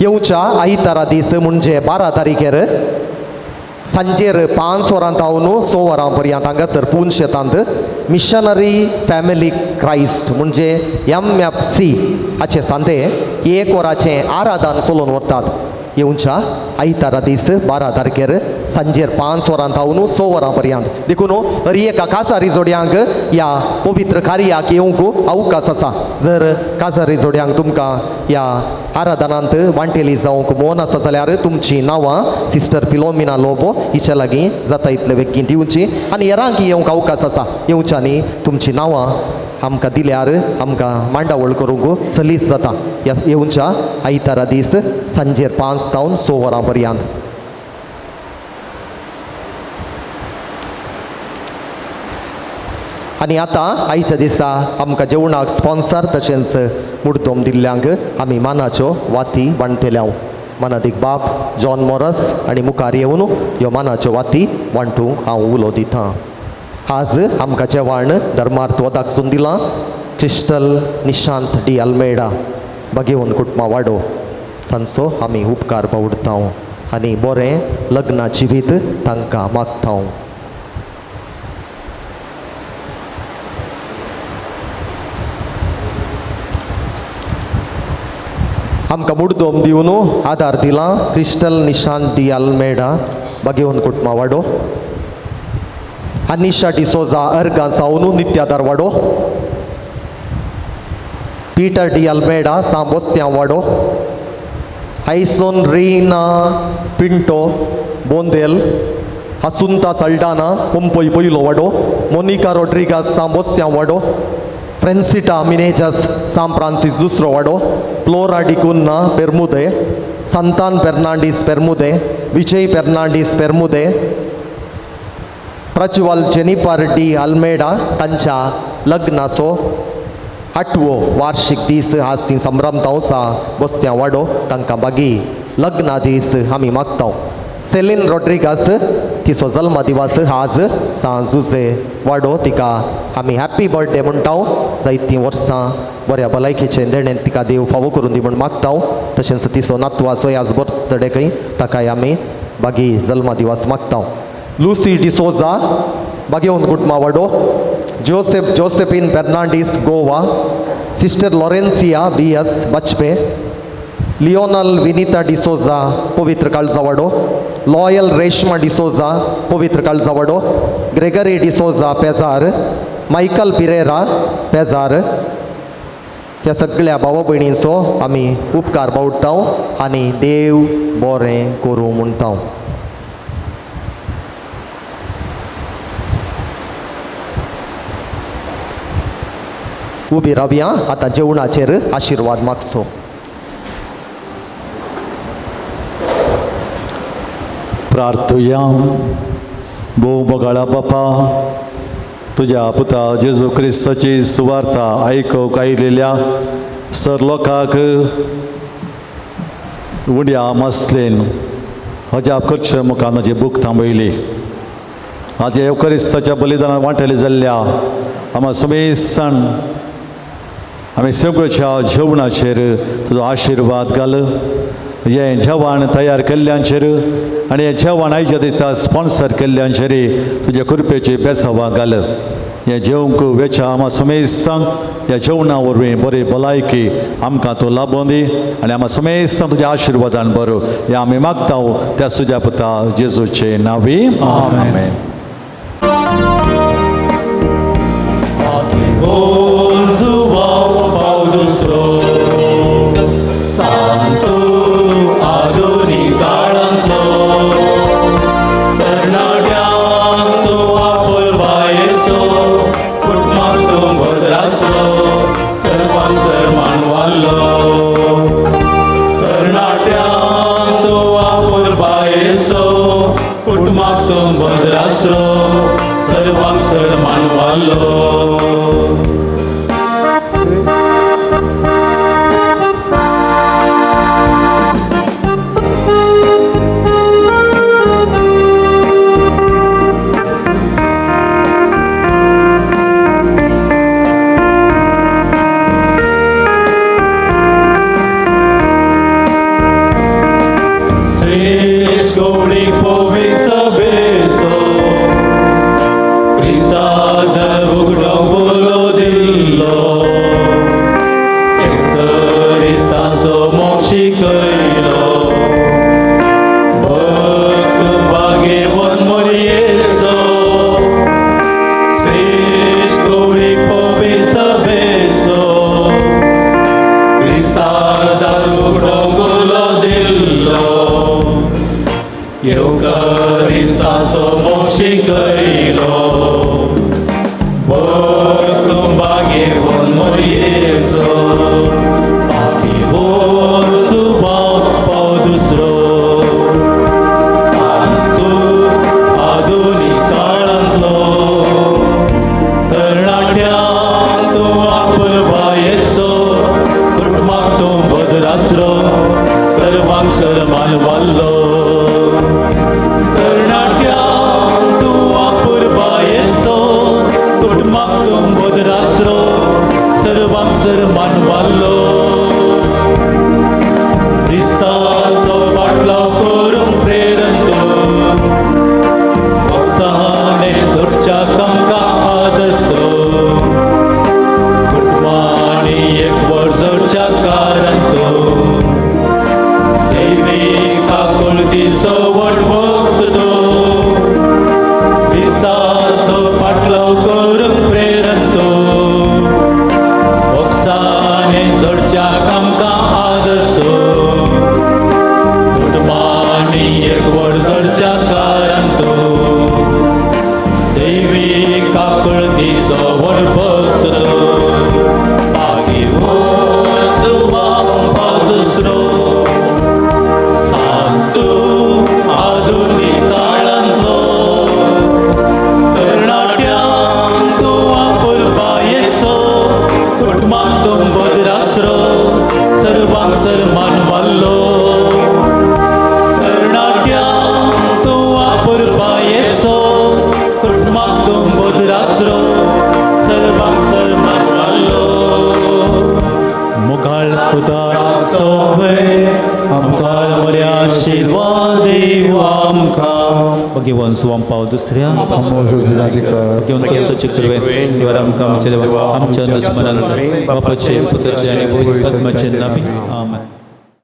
S6: येवच्या आयतारा दीस म्हणजे 12 तारखेर सांजेर 5 वरां तावन 6 वरां पर्यंत हांगासर पुनशेतांत मिशनरी फॅमिली क्रायस्ट म्हणजे MFC हाचे सांदे 1 वराचें आराधन चलोवन व्हरतात. येवच्या आयतारा दीस 12 तारखेर सांजेर 5 वरां तावन 6 वरां पर्यंत देखून हर एका कासारी जोड्यांक ह्या पवित्र कार्याक येवंक अवकाश आसा. जर कासारी जोड्यांक तुमकां ह्या आराधनांत वांटेली जावंक मोन आसा जाल्यार तुमची नांवां सिस्टर फिलोमिना लोबो हिच्या लागीं जाता इतले बेगीन दिवची आनी हेरांक येवंक अवकाश आसा. येवच्यांनी तुमची नांवां आमकां दिल्यार आमकां मांडावळ करूंक सलीस जाता. ह्या येवच्या आयतारा दीस सांजेर 5 तावन 6 वरां पर्यंत. आनी आतां आयच्या दिसा आमकां जेवणाक स्पॉन्सर तशेंच मुर्तोम दिल्ल्यांक आमी मानाच्यो वाती वांटयल्या. मानादीक बाप जॉन मॉरस आनी मुखार येवन ह्यो मानाच्यो वाती वांटूंक हांव उलो दितां. आज आमकां जेवण धर्मार्थ वदाकसून दिलां क्रिस्टल निशांत डी अल्मेडा बागेवन कुटुंबा वाडो. तांचो आमी उपकार बावडटां आनी बरें लग्ना जिवीत तांकां मागतां. आमकां मुर्तोम दिवन आदार दिलां क्रिस्टल निशांत डी अल्मेडा बागेवन कुटुंबा वाडो. अनिशा डिसोजा अर्गा सावन नित्यादार वाडो. पीटर डी अल्मेडा सांबोस्त्यां वाडो. आयसोन रीना पिंटो बोंदेल. हसुंता सल्डाना पंपई पयलो वाडो. मोनिका रोड्रिगास सांबोस्त्यां वाडो. फ्रेंसिटा मिनेजस सान फ्रांसिस दुसरो वाडो. फ्लोरा डिकुन्ना पेर्मुदे. संतान फेर्नांडीस पेर्मुदे. विजय फेर्नांडीस पेर्मुदे. प्रज्वल जेनिफर डी अल्मेडा तांच्या लग्नाचो 8वो वार्षिक दीस आज ती संभ्रमतां सा बसत्या वाडो. तांकां बागी लग्ना दीस आमी मागतां. सेलिन रोड्रिगास तिचो जल्म दिवस आज सांजुजे वाडो. तिका आमी हॅप्पी बर्थडे म्हणटां. जायतीं वर्सां बऱ्या भलायकेचें देणें तिका देव फावो करून दी म्हूण मागतां. तशेंच तिचो नातू आसोय आज बर्थडेकय ताकाय आमी बागी जल्म दिवस मागतां. लुसी डिसोजा बागेवन कुटुंबा वाडो. जोसेफीन फेर्नांडीस गोवा. Sister Laurencia BS Bajpe. लिओनल विनीता डिसोजा पवित्र काळजा वाडो. लॉयल रेशमा डिसोजा पवित्र काळजा वाडो. ग्रेगरी डिसोजा पेजार. मायकल पिरेरा पेजार. ह्या सगळ्या भावा भयणींचो आमी उपकार बावडटा आनी देव बरें करूं म्हणटा. उबी रावया आतां जेवणाचेर आशिर्वाद मागचो.
S2: प्रार्थुया. भोव बोगाळा बापा, तुझ्या पुता जेजू क्रिस्ताची सुवार्ता आयकूंक आयिल्ल्या सर लोकांक उड्या मसलेन अजाप करचे मुखार म्हजी भूक थांबयली. आज ह्या क्रिस्ताच्या बलिदानात वांटेले जाल्ल्या आम्हा समेस्तान आमी सगळ्याच्या जेवणाचेर तुजो आशिर्वाद घाल. हें जेवण तयार केल्ल्यांचेर आनी हें जेवण आयच्या दिसा स्पॉन्सर केल्ल्यांचेर तुज्या कृपेची बेसांवां घाल. हें जेवंक वेच्या आम्हा समेस्तांक ह्या जेवणा वरवीं बरी भलायकी आमकां तूं लाबोवन दी आनी आम्हा समेस्तांक तुज्या आशिर्वादान बरो हें आमी मागता त्या तुज्या पुता जेजूचे नांवी. आमेन.
S3: सर्वांक सन्मान वालो.
S5: Suam Paul Dusria, Gion Kosochi Kurve, Varam Kam Chedeva, Amchan Smanan, Mapache, Putachani, Padmachan Nabi, Amen.